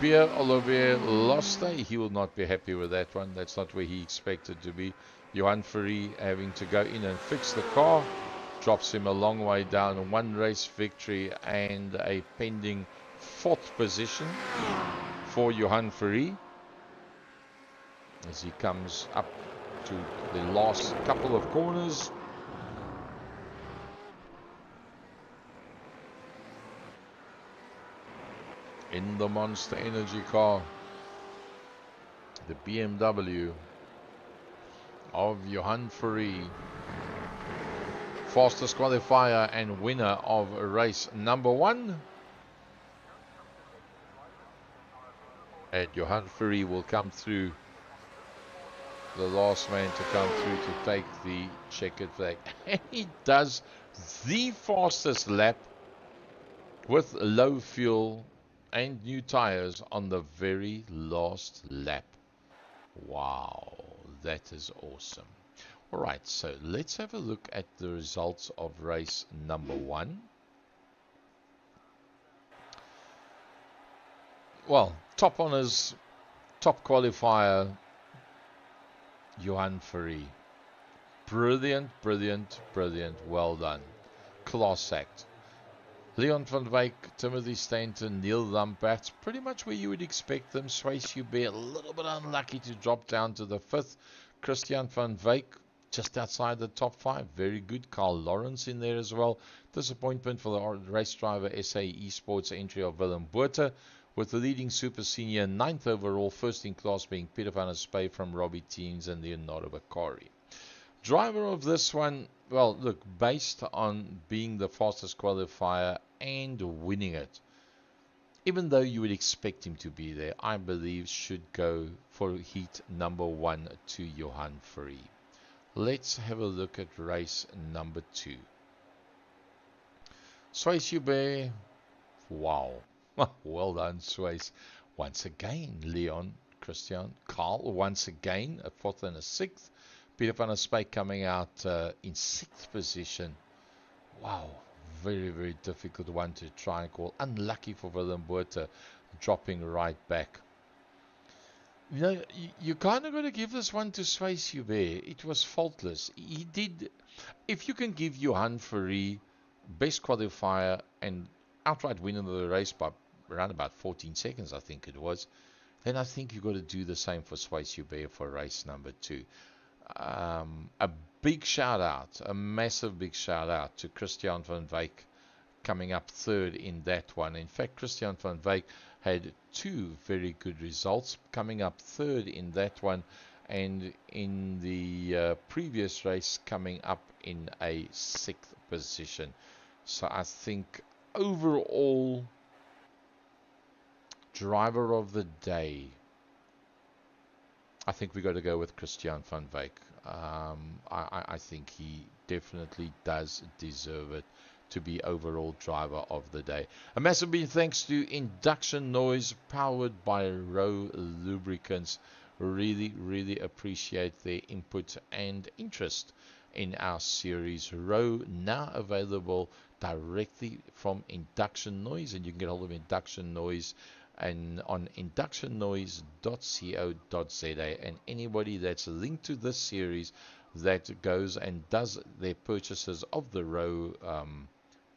Pierre-Olivier Loste, he will not be happy with that one. That's not where he expected to be. Johan Ferry having to go in and fix the car. Drops him a long way down. 1 race victory and a pending 4th position for Johan Ferry as he comes up to the last couple of corners. In the Monster Energy car, the BMW of Johan Ferry, fastest qualifier and winner of race number 1. And Johan Ferry will come through, the last man to come through to take the checkered flag. And he does the fastest lap with low fuel and new tires on the very last lap. Wow, that is awesome. Alright, so let's have a look at the results of race number 1. Well, top honors, top qualifier, Johan Ferry. Brilliant, brilliant, brilliant. Well done. Class act. Leon van Wyk, Timothy Stanton, Neil Lampert, pretty much where you would expect them. Sway Subé, a little bit unlucky to drop down to the 5th. Christian van Wyk, just outside the top 5. Very good. Carl Lawrence in there as well. Disappointment for the race driver SA Esports entry of Willem Botha, with the leading super senior 9th overall, first in class being Peter van der Spey from Robbie Teams and Leonardo Bakari. Driver of this one, well, look, based on being the fastest qualifier and winning it, even though you would expect him to be there, I believe should go for heat number 1 to Johan Ferry. Let's have a look at race number 2. Sway Subé, wow. Well done, Sways. Once again, Leon, Christian, Carl, once again, a 4th and a 6th. Peter van der Spey coming out in 6th position. Wow, very, very difficult one to try and call. Unlucky for Willem Botha, dropping right back. You know, you kind of got to give this one to Sway Subé. It was faultless. He did, if you can give Johan Ferry best qualifier and outright win in the race by around about 14 seconds, I think it was, then I think you've got to do the same for Sway Subé for race number 2. A big shout out, a massive big shout out to Christian van Wyk coming up 3rd in that one. In fact, Christian van Wyk had 2 very good results, coming up 3rd in that one, and in the previous race coming up in a 6th position. So I think overall driver of the day, I think we got to go with Christian van Wyk. I think he definitely does deserve it to be overall driver of the day. A massive big thanks to Induction Noise, powered by ROWE Lubricants. really appreciate their input and interest in our series. ROWE now available directly from Induction Noise, and you can get hold of Induction Noise and on inductionnoise.co.za, and anybody that's linked to this series that goes and does their purchases of the ROWE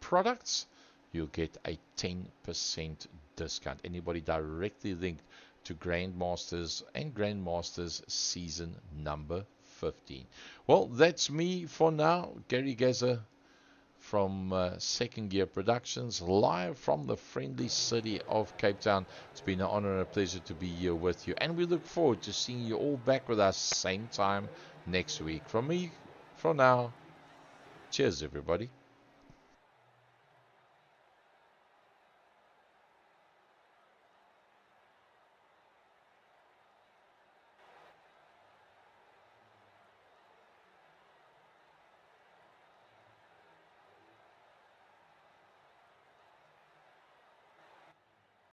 products, you'll get a 10% discount. Anybody directly linked to Grandmasters and Grandmasters season number 15. Well, that's me for now. Gary Gazer from Second Gear Productions, live from the friendly city of Cape Town. It's been an honor and a pleasure to be here with you, and we look forward to seeing you all back with us same time next week. From me, for now, cheers everybody.